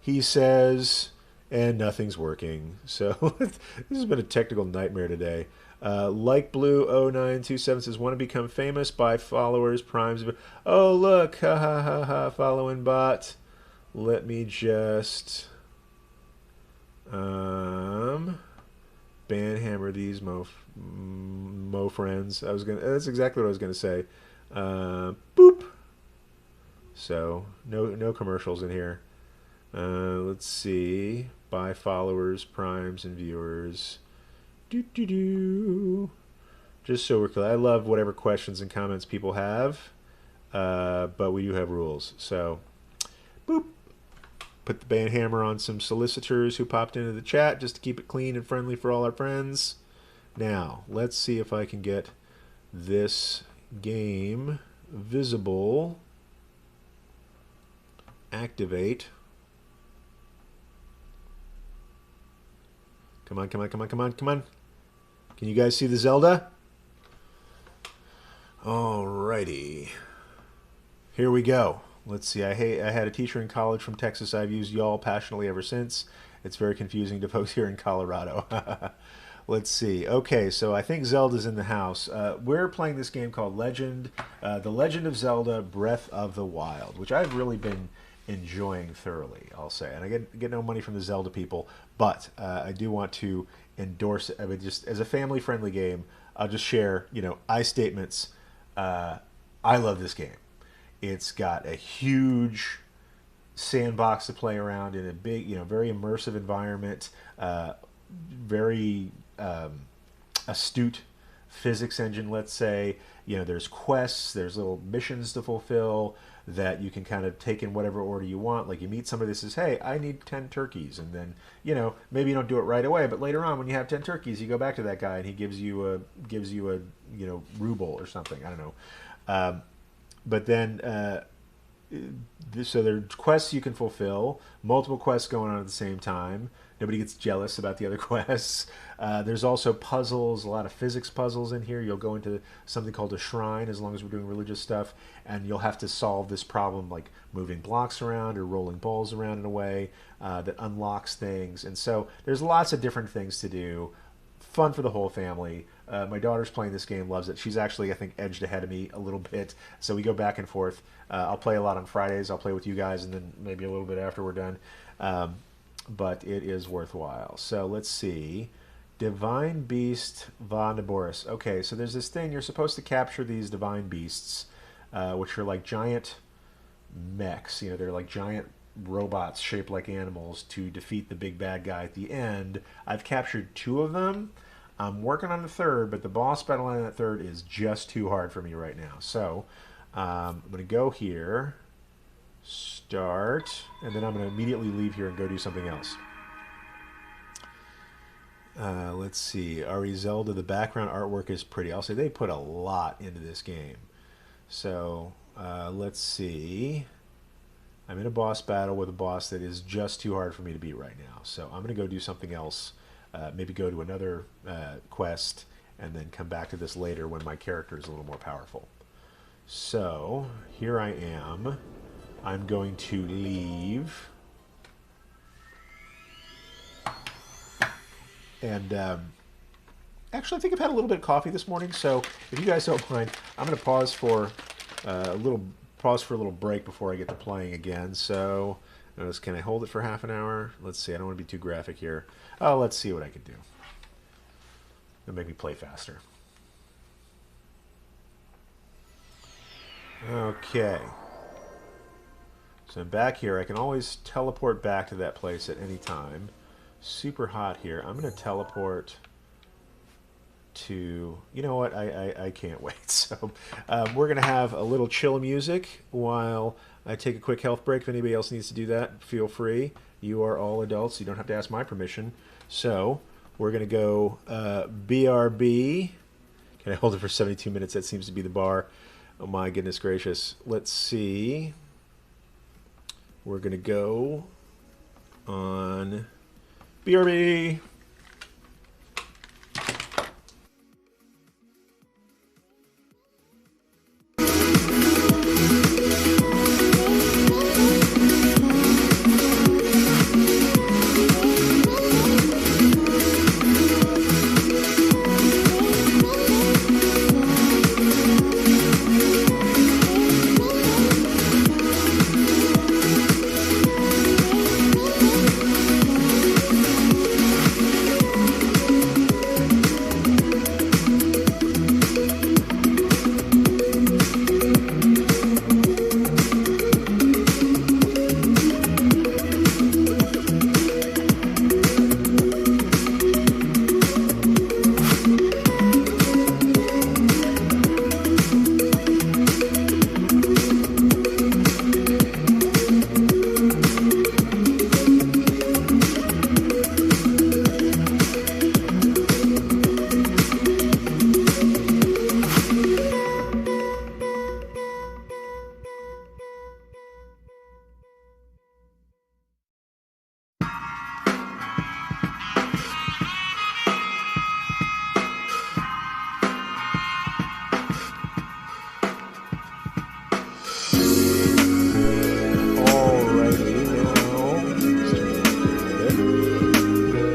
He says, and nothing's working. So this has been a technical nightmare today. Like Blue 0927 says, want to become famous by followers, primes. Oh, look, ha ha ha ha, following bot. Let me just banhammer these mo friends. That's exactly what I was gonna say. Boop. So no commercials in here. Let's see. By followers, primes, and viewers. Just so we're clear, I love whatever questions and comments people have, but we do have rules. So, boop. Put the band hammer on some solicitors who popped into the chat just to keep it clean and friendly for all our friends. Now, let's see if I can get this game visible. Activate. Come on, come on, come on, come on, come on. Can you guys see the Zelda? Alrighty. Here we go. Let's see. I had a teacher in college from Texas. I've used y'all passionately ever since. It's very confusing to folks here in Colorado. Let's see. Okay, so I think Zelda's in the house. We're playing this game called The Legend of Zelda: Breath of the Wild, which I've really been enjoying thoroughly, I'll say. And I get no money from the Zelda people, but I do want to endorse it. I mean, just as a family-friendly game, I'll just share, I statements. I love this game. It's got a huge sandbox to play around in, a big, very immersive environment, very astute physics engine, let's say. There's quests, there's little missions to fulfill that you can kind of take in whatever order you want. Like, you meet somebody that says, hey, I need 10 turkeys. And then, maybe you don't do it right away, but later on when you have 10 turkeys, you go back to that guy and he gives you a ruble or something. I don't know. But then, so there are quests you can fulfill, multiple quests going on at the same time. Nobody gets jealous about the other quests. There's also puzzles, a lot of physics puzzles in here. You'll go into something called a shrine, as long as we're doing religious stuff, and you'll have to solve this problem, like moving blocks around or rolling balls around in a way that unlocks things. And so there's lots of different things to do. Fun for the whole family. My daughter's playing this game, loves it. She's actually, I think, edged ahead of me a little bit. So we go back and forth. I'll play a lot on Fridays. I'll play with you guys, and then maybe a little bit after we're done. But it is worthwhile. So let's see. Divine Beast Vonneborus. Okay, so there's this thing. You're supposed to capture these divine beasts, which are like giant mechs. They're like giant robots shaped like animals to defeat the big bad guy at the end. I've captured 2 of them. I'm working on the 3rd, but the boss battle on that 3rd is just too hard for me right now. So I'm going to go here, start, and then I'm going to immediately leave here and go do something else. Let's see. Ari Zelda, the background artwork is pretty. I'll say they put a lot into this game. So let's see. I'm in a boss battle with a boss that is just too hard for me to beat right now. So I'm going to go do something else. Maybe go to another quest and then come back to this later when my character is a little more powerful. So here I am. I'm going to leave. And actually, I think I've had a little bit of coffee this morning. So if you guys don't mind, I'm going to pause for a little break before I get to playing again. So notice, can I hold it for half an hour? Let's see. I don't want to be too graphic here. Oh, let's see what I can do. It'll make me play faster. Okay. So I'm back here. I can always teleport back to that place at any time. Super hot here. I'm going to teleport to... You know what? I can't wait. So we're going to have a little chill music while I take a quick health break. If anybody else needs to do that, feel free. You are all adults. You don't have to ask my permission. So we're going to go BRB. Can I hold it for 72 minutes? That seems to be the bar. Oh my goodness gracious. Let's see. We're going to go on BRB.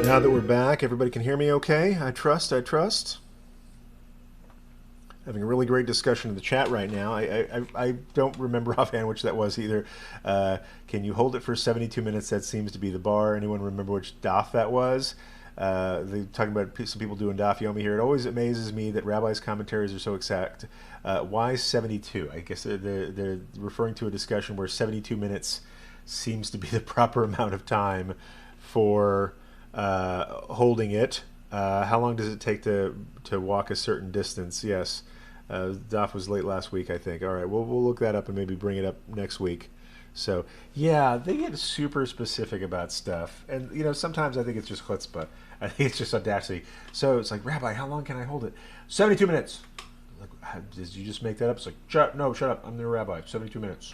Now that we're back, everybody can hear me okay? I trust. Having a really great discussion in the chat right now. I don't remember offhand which that was either. Can you hold it for 72 minutes? That seems to be the bar. Anyone remember which daf that was? They're talking about some people doing daf yomi here. It always amazes me that rabbis' commentaries are so exact. Why 72? I guess they're referring to a discussion where 72 minutes seems to be the proper amount of time for holding it. How long does it take to walk a certain distance? Yes. Daf was late last week, I think. All right, we'll look that up and maybe bring it up next week. So, yeah, they get super specific about stuff. And, you know, sometimes I think it's just chutzpah. I think it's just audacity. So it's like, Rabbi, how long can I hold it? 72 minutes. Like, did you just make that up? It's like, shut up. I'm the rabbi. 72 minutes.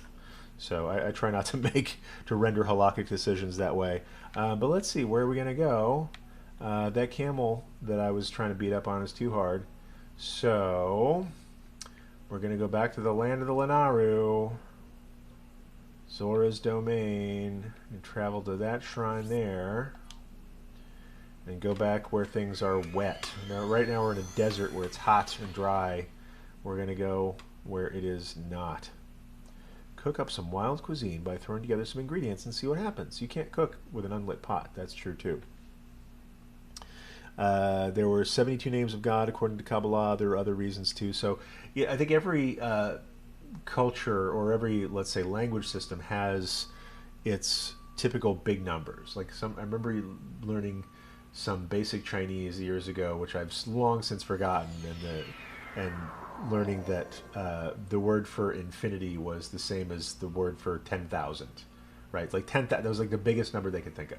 So I try not to render halakhic decisions that way. But let's see, where are we going to go? That camel that I was trying to beat up on is too hard. So we're going to go back to the land of the Lenaru, Zora's domain, and travel to that shrine there. And go back where things are wet. Now, right now we're in a desert where it's hot and dry. We're going to go where it is not. Cook up some wild cuisine by throwing together some ingredients and see what happens. You can't cook with an unlit pot. That's true too. There were 72 names of God according to Kabbalah. There are other reasons too. So yeah, I think every culture or every, let's say, language system has its typical big numbers. Like I remember learning some basic Chinese years ago, which I've long since forgotten, and learning that the word for infinity was the same as the word for 10,000, right? Like 10,000, that was like the biggest number they could think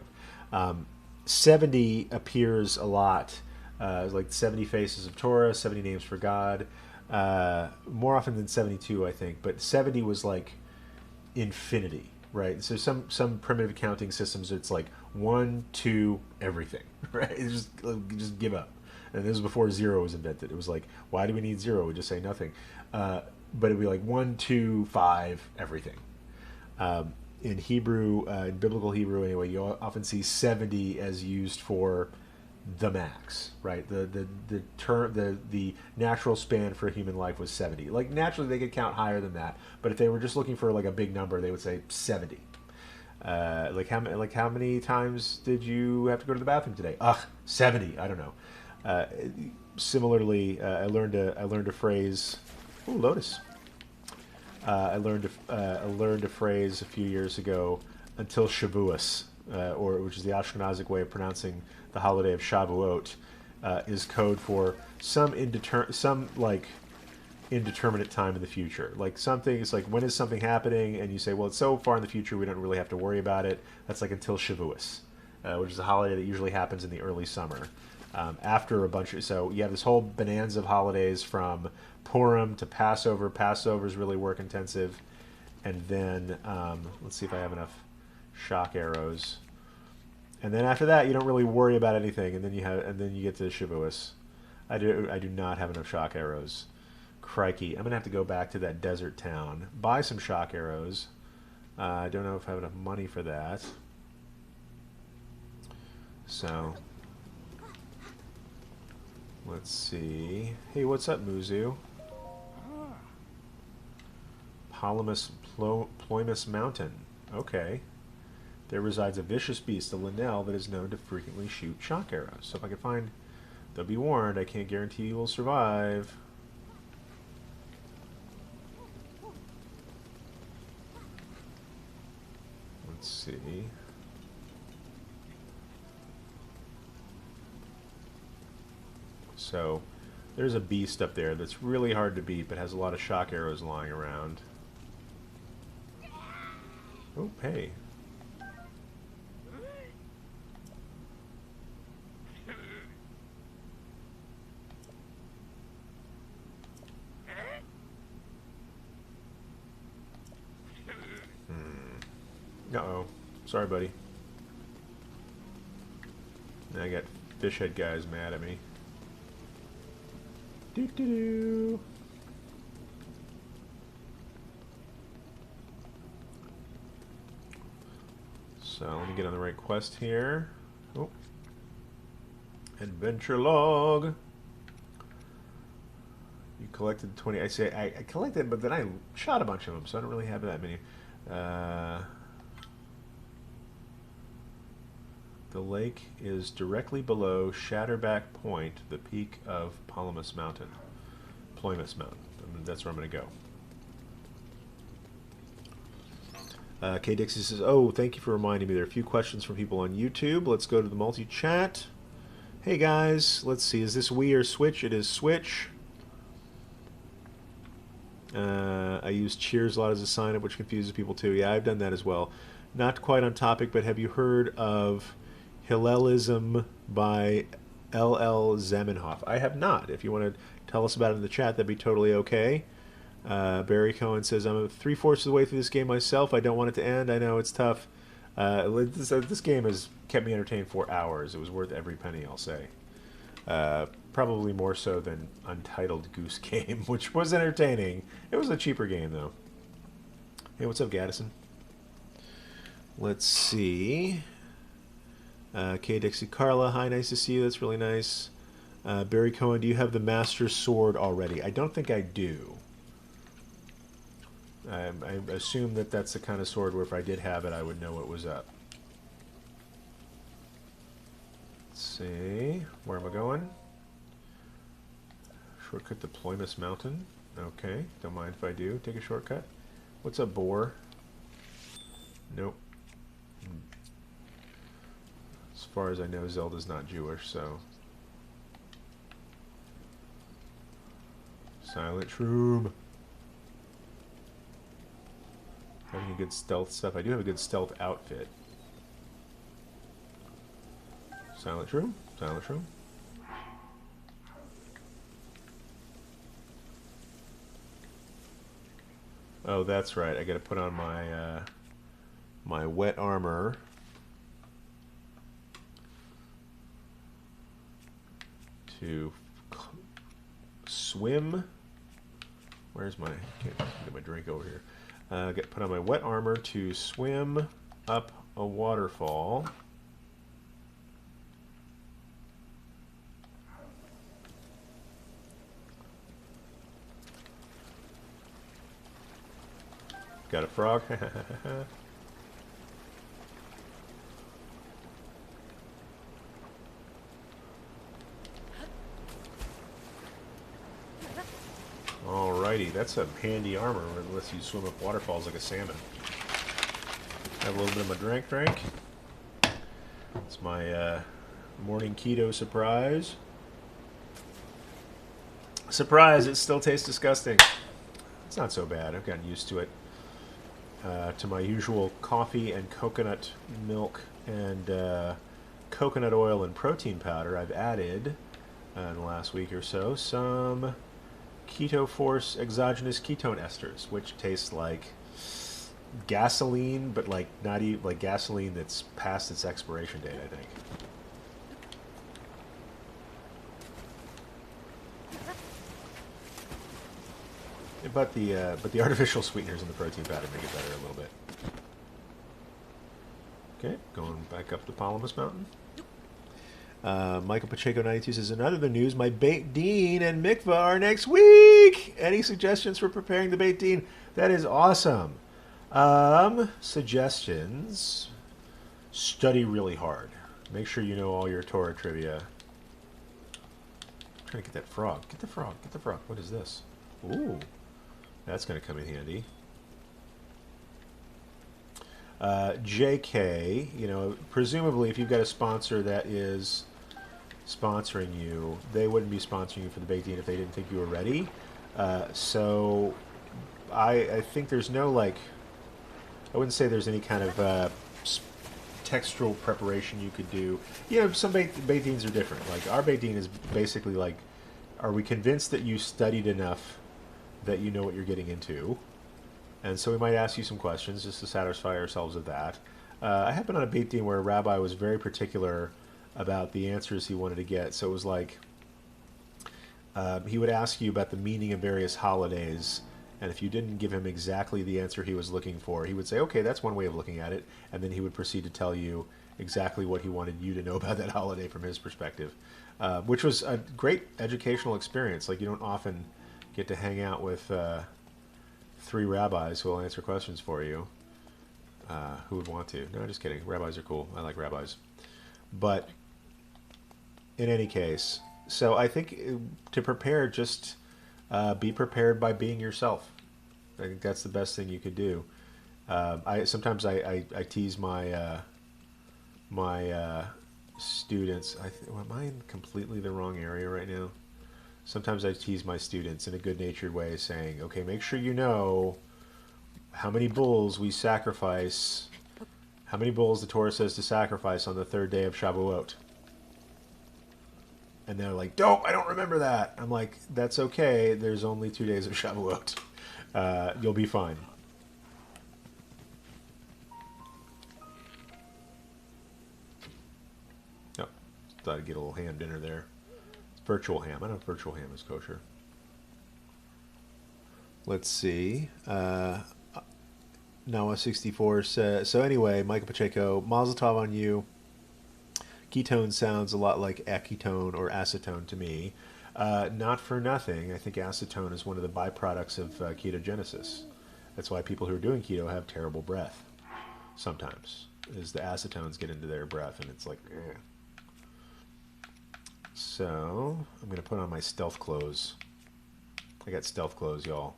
of. 70 appears a lot, like 70 faces of Torah, 70 names for God, more often than 72, I think. But 70 was like infinity, right? So some primitive accounting systems, it's like 1, 2, everything, right? It's just give up. And this was before zero was invented. It was like, why do we need zero? We just say nothing. But it'd be like 1, 2, 5, everything. In Hebrew, in biblical Hebrew anyway, you often see 70 as used for the max, right? The term the natural span for human life was 70. Like naturally they could count higher than that, but if they were just looking for like a big number, they would say 70. Like how many times did you have to go to the bathroom today? Ugh, 70. I don't know. Uh, Similarly, I learned a phrase. Ooh, Lotus. I learned a phrase a few years ago, until Shavuos, or which is the Ashkenazic way of pronouncing the holiday of Shavuot, is code for some indeterminate time in the future. Like something, it's like when is something happening, and you say, well, it's so far in the future we don't really have to worry about it. That's like until Shavuos, which is a holiday that usually happens in the early summer. After a bunch of, so you have this whole bonanza of holidays from Purim to Passover. Passover is really work intensive, and then let's see if I have enough shock arrows. And then after that, you don't really worry about anything, and then you get to Shavuos. I do not have enough shock arrows. Crikey, I'm gonna have to go back to that desert town, buy some shock arrows. I don't know if I have enough money for that. So let's see. Hey, what's up, Muzu? Ploymus Mountain. Okay. There resides a vicious beast, a Linnell, that is known to frequently shoot shock arrows. So if I can find, they'll be warned. I can't guarantee you will survive. Let's see. So there's a beast up there that's really hard to beat, but has a lot of shock arrows lying around. Oh, hey. Uh-oh. Sorry, buddy. Now I got fish head guys mad at me. Doo-doo-doo. So let me get on the right quest here. Oh. Adventure log. You collected 20. I say I collected, but then I shot a bunch of them, so I don't really have that many. The lake is directly below Shatterback Point, the peak of Ploymus Mountain. Ploymus Mountain. That's where I'm going to go. K. Dixie says, oh, thank you for reminding me. There are a few questions from people on YouTube. Let's go to the multi-chat. Hey, guys. Let's see. Is this Wii or Switch? It is Switch. I use Cheers a lot as a sign-up, which confuses people, too. Yeah, I've done that as well. Not quite on topic, but have you heard of Hillelism by L.L. Zamenhof? I have not. If you want to tell us about it in the chat, that'd be totally okay. Barry Cohen says, I'm 3/4 of the way through this game myself. I don't want it to end. I know it's tough. This game has kept me entertained for hours. It was worth every penny, I'll say. Probably more so than Untitled Goose Game, which was entertaining. It was a cheaper game, though. Hey, what's up, Gaddison? Let's see. K. Dixie Carla, hi, nice to see you. That's really nice. Barry Cohen, do you have the Master Sword already? I don't think I do. I assume that that's the kind of sword where if I did have it, I would know what was up. Let's see. Where am I going? Shortcut to Ploymus Mountain. Okay, don't mind if I do. Take a shortcut. What's up, boar? Nope. As far as I know, Zelda's not Jewish, so... Silent Shroom. Having a good stealth stuff. I do have a good stealth outfit. Silent Shroom? Silent Shroom? Oh, that's right. I gotta put on my, my wet armor. To swim. Where's my? Can't get my drink over here. Put on my wet armor to swim up a waterfall. Got a frog. Alrighty, that's a handy armor unless you swim up waterfalls like a salmon. Have a little bit of my drink. It's my morning keto surprise. Surprise, it still tastes disgusting. It's not so bad. I've gotten used to it. To my usual coffee and coconut milk and coconut oil and protein powder, I've added, in the last week or so, some Keto Force exogenous ketone esters, which taste like gasoline, but like not even like gasoline that's past its expiration date, I think. But the artificial sweeteners in the protein powder make it better a little bit. Okay, going back up the Palamas Mountain. Michael Pacheco 92 says, in other news, my Beit Din and Mikvah are next week. Any suggestions for preparing the Beit Din? That is awesome. Suggestions. Study really hard. Make sure you know all your Torah trivia. I'm trying to get that frog. Get the frog. Get the frog. What is this? Ooh. That's going to come in handy. JK, you know, presumably if you've got a sponsor that is sponsoring you, they wouldn't be sponsoring you for the Beit Din if they didn't think you were ready. So I think there's no, like, I wouldn't say there's any kind of textual preparation you could do. You know, some Beit Dins are different. Like, our Beit Din is basically like, are we convinced that you studied enough that you know what you're getting into? And so we might ask you some questions just to satisfy ourselves of that. I have been on a Beit Din where a rabbi was very particular about the answers he wanted to get. So it was like, he would ask you about the meaning of various holidays, and if you didn't give him exactly the answer he was looking for, he would say, okay, that's one way of looking at it, and then he would proceed to tell you exactly what he wanted you to know about that holiday from his perspective, which was a great educational experience. Like, you don't often get to hang out with 3 rabbis who will answer questions for you. Who would want to? No, just kidding. Rabbis are cool. I like rabbis. But in any case, so I think to prepare, just be prepared by being yourself. I think that's the best thing you could do. Sometimes I tease my my students. Am I in completely the wrong area right now? Sometimes I tease my students in a good-natured way, saying, okay, make sure you know how many bulls we sacrifice, how many bulls the Torah says to sacrifice on the 3rd day of Shavuot. And they're like, dope, I don't remember that. I'm like, that's okay, there's only 2 days of Shavuot. You'll be fine. Oh, thought I'd get a little ham dinner there. Virtual ham. I don't know if virtual ham is kosher. Let's see. Nawa64 says, so anyway, Michael Pacheco, Mazel Tov on you. Ketone sounds a lot like acetone or acetone to me. Not for nothing. I think acetone is one of the byproducts of ketogenesis. That's why people who are doing keto have terrible breath. Sometimes. Is the acetones get into their breath and it's like, eh. So, I'm going to put on my stealth clothes. I got stealth clothes, y'all.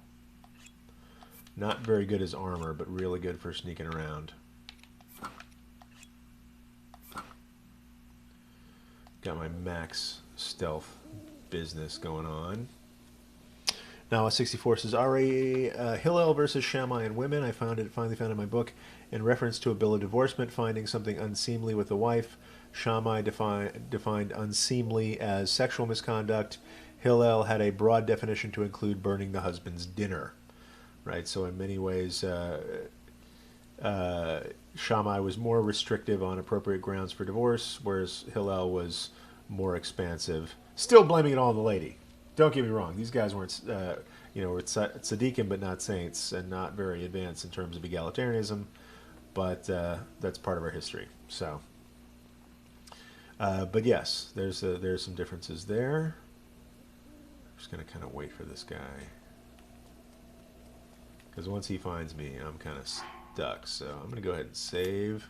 Not very good as armor, but really good for sneaking around. Got my max stealth business going on. Now, 64 says, Ari Hillel versus Shammai and women. I finally found it in my book in reference to a bill of divorcement, finding something unseemly with the wife. Shammai defined unseemly as sexual misconduct. Hillel had a broad definition to include burning the husband's dinner. Right, so in many ways, Shammai was more restrictive on appropriate grounds for divorce, whereas Hillel was more expansive. Still blaming it all on the lady. Don't get me wrong; these guys weren't, were tzaddikim but not saints, and not very advanced in terms of egalitarianism. But that's part of our history. So. But yes, there's some differences there. I'm just going to kind of wait for this guy. Because once he finds me, I'm kind of stuck. So I'm going to go ahead and save.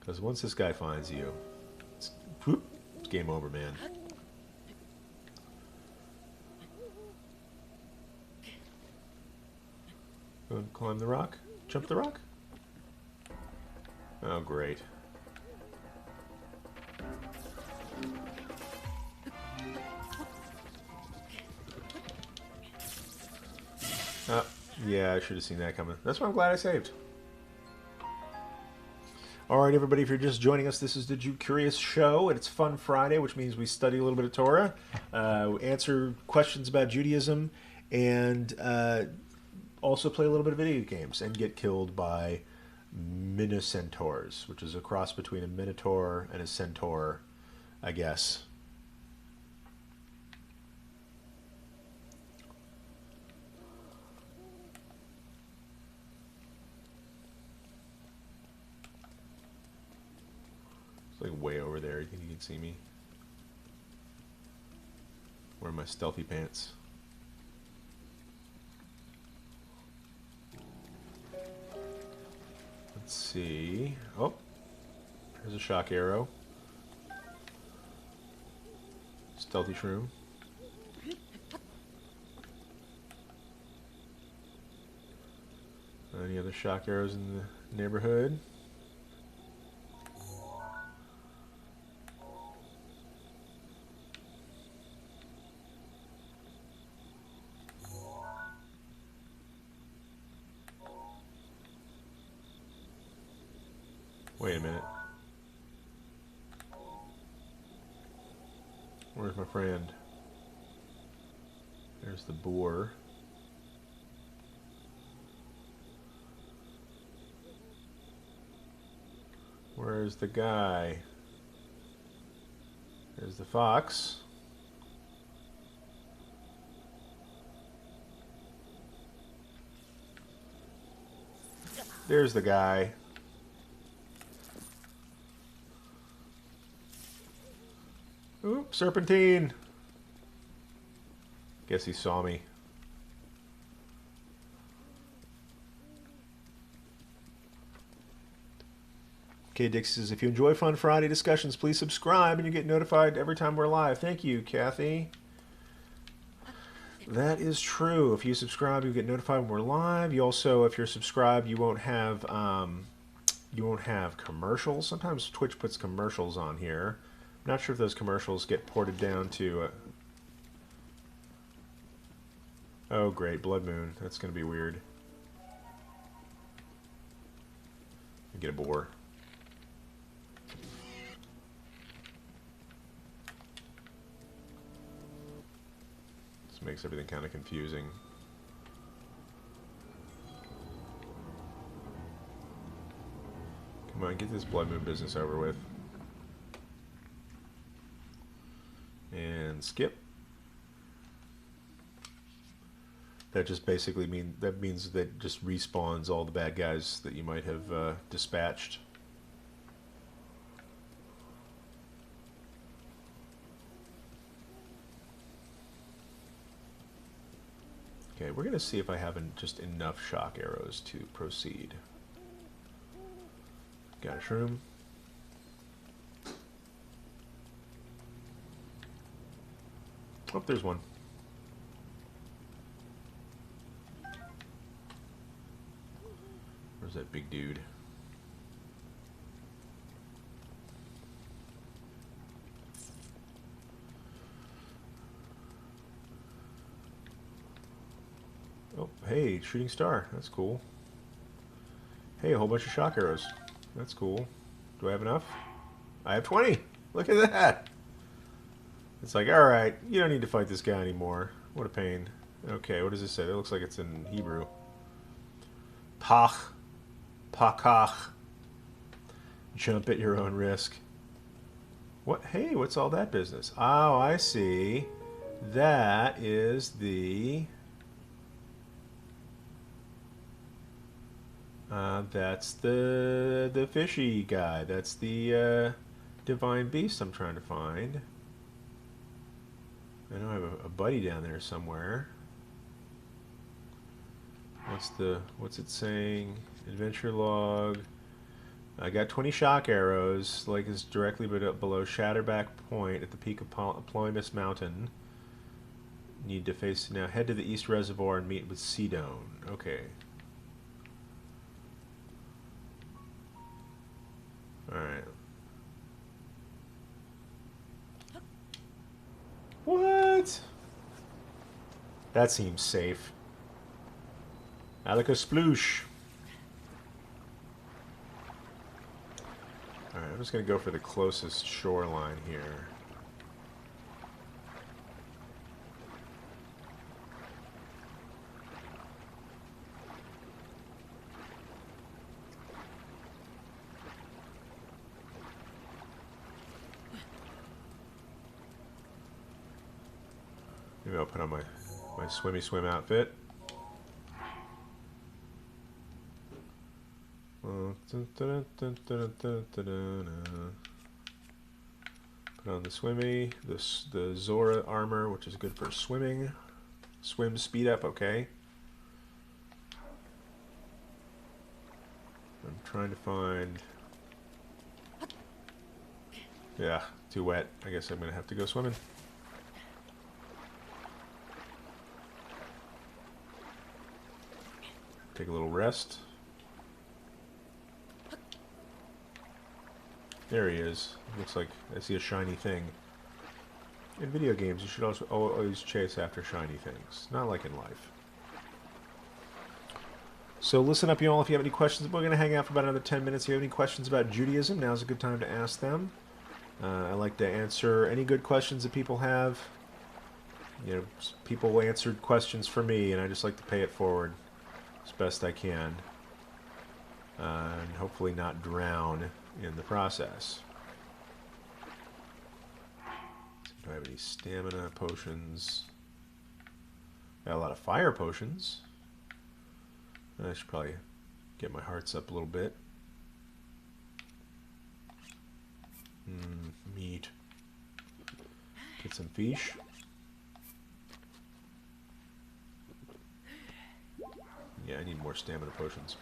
Because once this guy finds you, it's game over, man. Go and climb the rock? Jump the rock? Oh, great. Yeah, I should have seen that coming. That's why I'm glad I saved. Alright, everybody, if you're just joining us, this is the Jew Curious Show, and it's Fun Friday, which means we study a little bit of Torah, answer questions about Judaism, and also play a little bit of video games, and get killed by Minocentaurs, which is a cross between a Minotaur and a Centaur, I guess. Like way over there. You think you can see me? Wearing my stealthy pants. Let's see. Oh, there's a shock arrow. Stealthy shroom. Any other shock arrows in the neighborhood? Wait a minute. Where's my friend? There's the boar. Where's the guy? There's the fox. There's the guy. Oop, serpentine. Guess he saw me. Okay, Dix says, if you enjoy Fun Friday discussions, please subscribe and you get notified every time we're live. Thank you, Kathy. That is true. If you subscribe, you get notified when we're live. You also, if you're subscribed, you won't have commercials. Sometimes Twitch puts commercials on here. I'm not sure if those commercials get ported down to... Oh, great. Blood Moon. That's going to be weird. Get a boar. This makes everything kind of confusing. Come on, get this Blood Moon business over with. And skip. That just basically means that just respawns all the bad guys that you might have dispatched. Okay, we're gonna see if I have just enough shock arrows to proceed. Got a shroom. Oh, there's one. Where's that big dude? Oh, hey, shooting star. That's cool. Hey, a whole bunch of shock arrows. That's cool. Do I have enough? I have 20. Look at that. It's like, alright, you don't need to fight this guy anymore. What a pain. Okay, what does this say? It looks like it's in Hebrew. Pach. Pakach. Jump at your own risk. What? Hey, what's all that business? Oh, I see. That is the... that's the fishy guy. That's the divine beast I'm trying to find. I know I have a buddy down there somewhere. What's it saying? Adventure log. I got 20 shock arrows. Lake is directly below Shatterback Point at the peak of Ploymus Mountain. Need to face now. Head to the East Reservoir and meet with Sedone. Okay. Alright. What? That seems safe. Alaka sploosh. Alright, I'm just going to go for the closest shoreline here. Maybe I'll put on my swimmy swim outfit. Put on the swimmy, the Zora armor, which is good for swimming. Swim speed up, okay. I'm trying to find... Yeah, too wet. I guess I'm going to have to go swimming. Take a little rest. There he is. Looks like I see a shiny thing. In video games, you should also always chase after shiny things. Not like in life. So listen up, you all. If you have any questions, we're going to hang out for about another 10 minutes. If you have any questions about Judaism, now's a good time to ask them. I like to answer any good questions that people have. You know, people answered questions for me, and I just like to pay it forward as best I can. And hopefully not drown in the process. Do I have any stamina potions? Got a lot of fire potions. I should probably get my hearts up a little bit. Meat. Get some fish. Yeah, I need more stamina potions.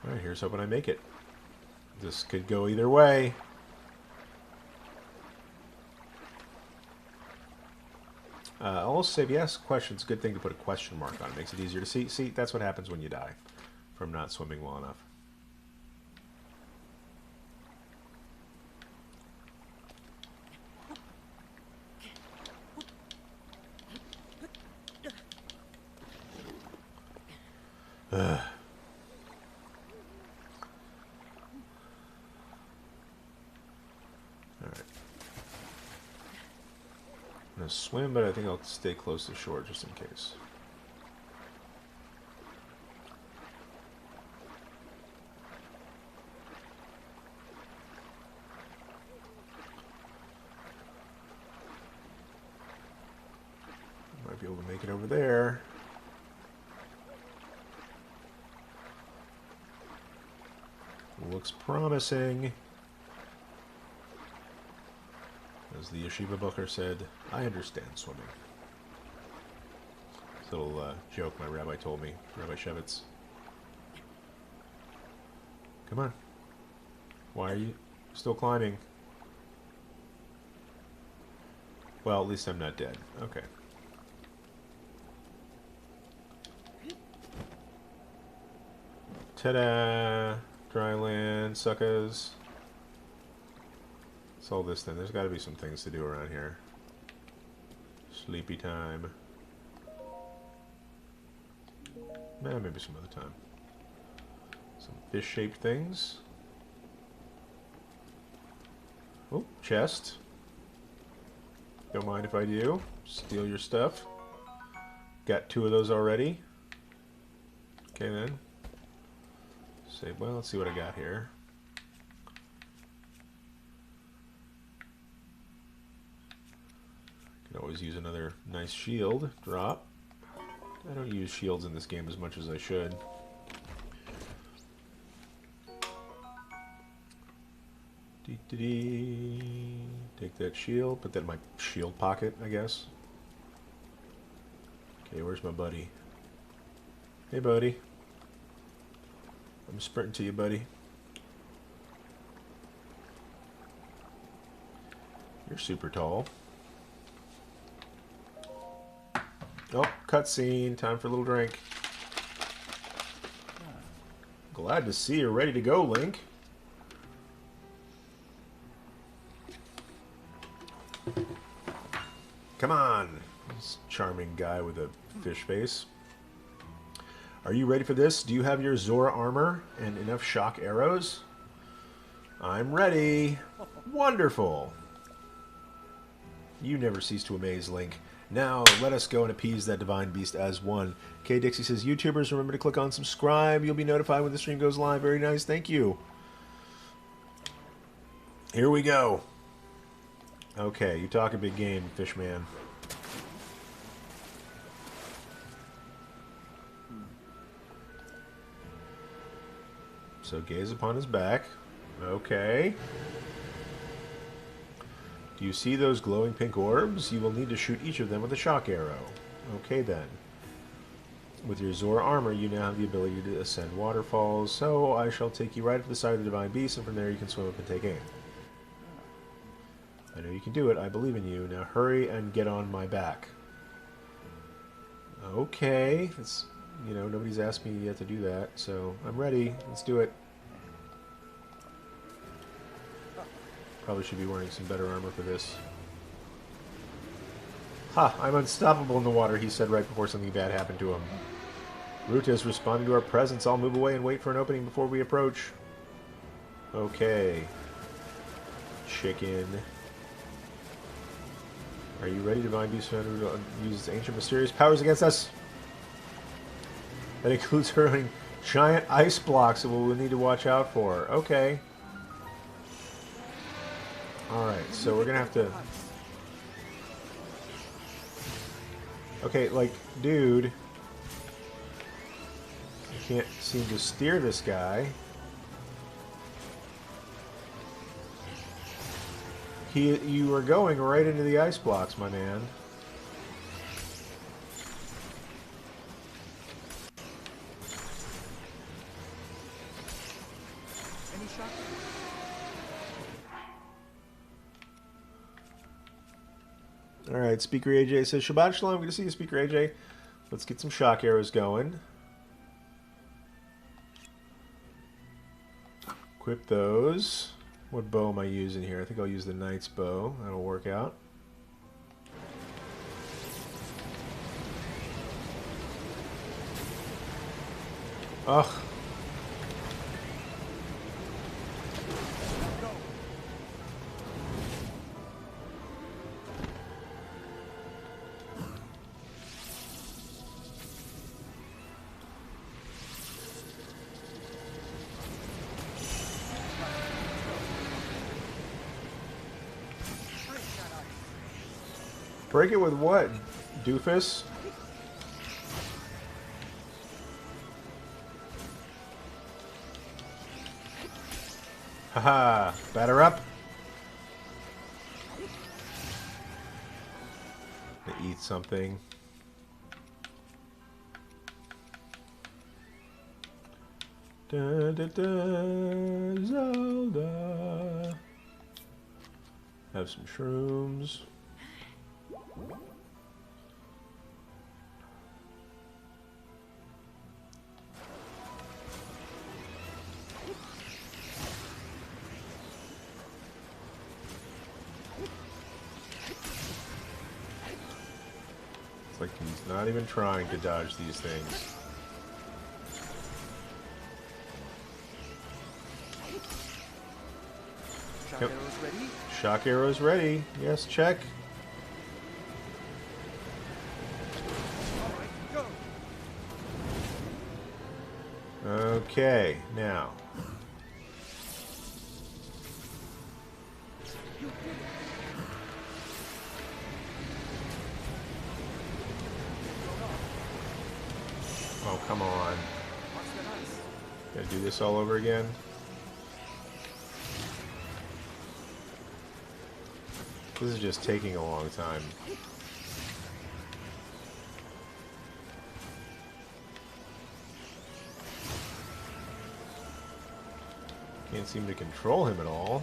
Alright, here's hoping I make it. This could go either way. I'll also say if you ask questions, good thing to put a question mark on. It makes it easier to see. See, that's what happens when you die from not swimming well enough. Ugh. Alright. I'm going to swim, but I think I'll stay close to shore just in case. Might be able to make it over there. Looks promising. As the Yeshiva Booker said, I understand swimming. This little joke my rabbi told me, Rabbi Shevitz. Come on. Why are you still climbing? Well, at least I'm not dead. Okay. Ta-da! Dry land, suckers. What's all this then? There's got to be some things to do around here. Sleepy time. Maybe some other time. Some fish-shaped things. Oh, chest. Don't mind if I do. Steal your stuff. Got 2 of those already. Okay then. Save. Well, let's see what I got here. Can always use another nice shield drop. I don't use shields in this game as much as I should. Take that shield. Put that in my shield pocket, I guess. Okay, where's my buddy? Hey, buddy. I'm sprinting to you, buddy. You're super tall. Oh, cutscene. Time for a little drink. Glad to see you're ready to go, Link. Come on. This charming guy with a fish face. Are you ready for this? Do you have your Zora armor and enough shock arrows? I'm ready. Wonderful. You never cease to amaze, Link. Now, let us go and appease that divine beast as one. K. Dixie says, YouTubers, remember to click on subscribe. You'll be notified when the stream goes live. Very nice. Thank you. Here we go. Okay, you talk a big game, Fishman. So gaze upon his back. Okay. Do you see those glowing pink orbs? You will need to shoot each of them with a shock arrow. Okay then. With your Zora armor, you now have the ability to ascend waterfalls, so I shall take you right to the side of the divine beast, and from there you can swim up and take aim. I know you can do it. I believe in you. Now hurry and get on my back. Okay. It's, you know, nobody's asked me yet to do that, so I'm ready. Let's do it. Probably should be wearing some better armor for this. Ha! I'm unstoppable in the water, he said right before something bad happened to him. Ruta is responding to our presence. I'll move away and wait for an opening before we approach. Okay. Chicken. Are you ready, Divine Beast? Ruta uses ancient mysterious powers against us. That includes hurling giant ice blocks that we'll need to watch out for. Okay. Alright, so we're gonna have to... Okay, like, dude... I can't seem to steer this guy. You were going right into the ice blocks, my man. Alright, Speaker AJ says, Shabbat Shalom, good to see you, Speaker AJ. Let's get some shock arrows going. Equip those. What bow am I using here? I think I'll use the Knight's bow. That'll work out. Ugh. Break it with what, doofus? Haha, batter up. Eat something. Da, da, da, Zelda. Have some shrooms. It's like he's not even trying to dodge these things. Shock arrows ready? Shock arrows ready. Yes, check. Okay, now. Oh, come on. Gotta do this all over again. This is just taking a long time. Can't seem to control him at all.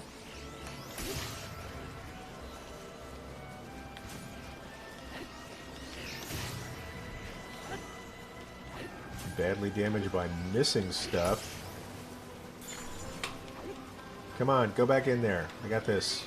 Badly damaged by missing stuff. Come on, go back in there. I got this.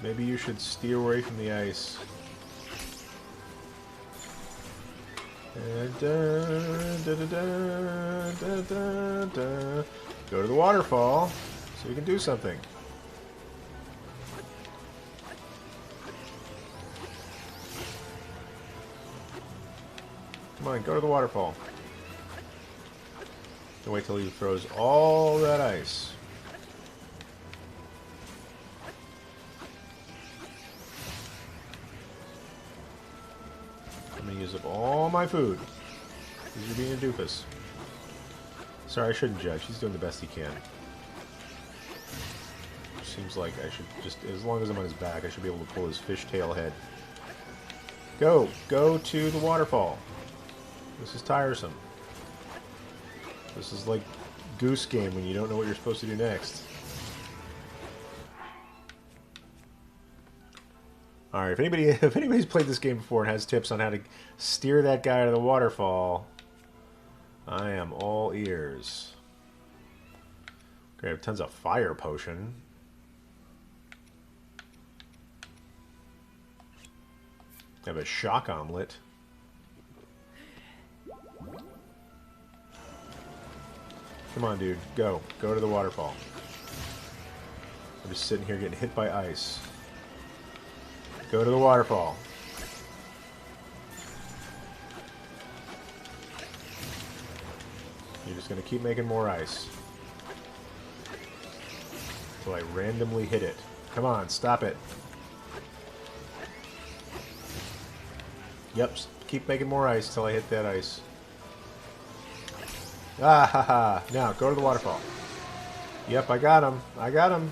Maybe you should steer away from the ice. Go to the waterfall so you can do something. Come on, go to the waterfall. And wait till he throws all that ice. I'm gonna use up all my food. Because you're being a doofus. Sorry, I shouldn't judge. He's doing the best he can. Seems like I should just, as long as I'm on his back, I should be able to pull his fishtail head. Go! Go to the waterfall. This is tiresome. This is like Goose Game when you don't know what you're supposed to do next. Alright, if anybody's played this game before and has tips on how to steer that guy to the waterfall, I am all ears. Okay, I have tons of fire potion. I have a shock omelet. Come on, dude. Go. Go to the waterfall. I'm just sitting here getting hit by ice. Go to the waterfall. You're just going to keep making more ice. Until I randomly hit it. Come on, stop it. Yep, keep making more ice till I hit that ice. Ah ha ha. Now, go to the waterfall. Yep, I got him. I got him.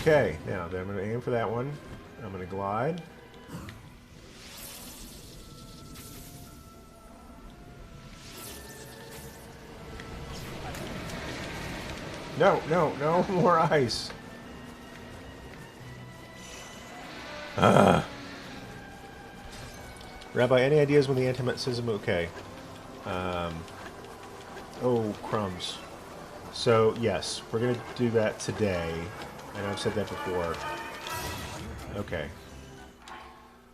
Okay, now then I'm going to aim for that one. I'm going to glide. No, no, no more ice. Rabbi, any ideas when the anti-Semitism? Okay. Oh, crumbs. So, yes, we're going to do that today. I know I've said that before. Okay.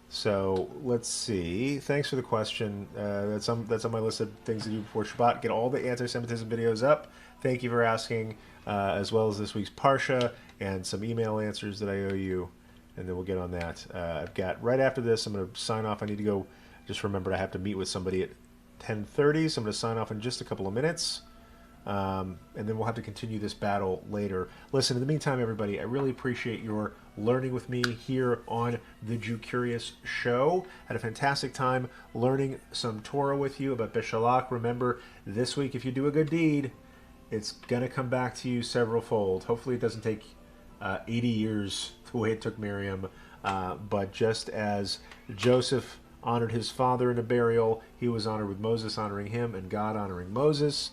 So, let's see. Thanks for the question. That's on my list of things to do before Shabbat. Get all the anti-Semitism videos up. Thank you for asking, as well as this week's Parsha and some email answers that I owe you. And then we'll get on that. I've got, right after this, I'm going to sign off. I need to go, just remembered I have to meet with somebody at 10:30, so I'm going to sign off in just a couple of minutes. And then we'll have to continue this battle later. Listen, in the meantime, everybody, I really appreciate your learning with me here on the Jew Curious Show. Had a fantastic time learning some Torah with you about Beshalach. Remember, this week, if you do a good deed, it's going to come back to you several-fold. Hopefully it doesn't take 80 years the way it took Miriam. But just as Joseph honored his father in a burial, he was honored with Moses honoring him and God honoring Moses.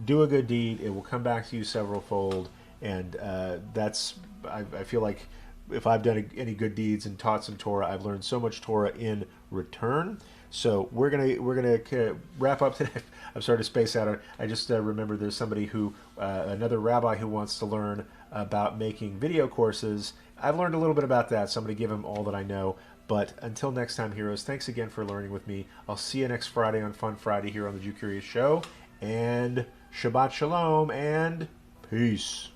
Do a good deed. It will come back to you several-fold. And I feel like if I've done any good deeds and taught some Torah, I've learned so much Torah in return. So we're gonna wrap up today. I'm sorry to space out. I just remember there's somebody who, another rabbi who wants to learn about making video courses. I've learned a little bit about that, so I'm going to give him all that I know. But until next time, heroes, thanks again for learning with me. I'll see you next Friday on Fun Friday here on the Jew Curious Show. And Shabbat Shalom and peace.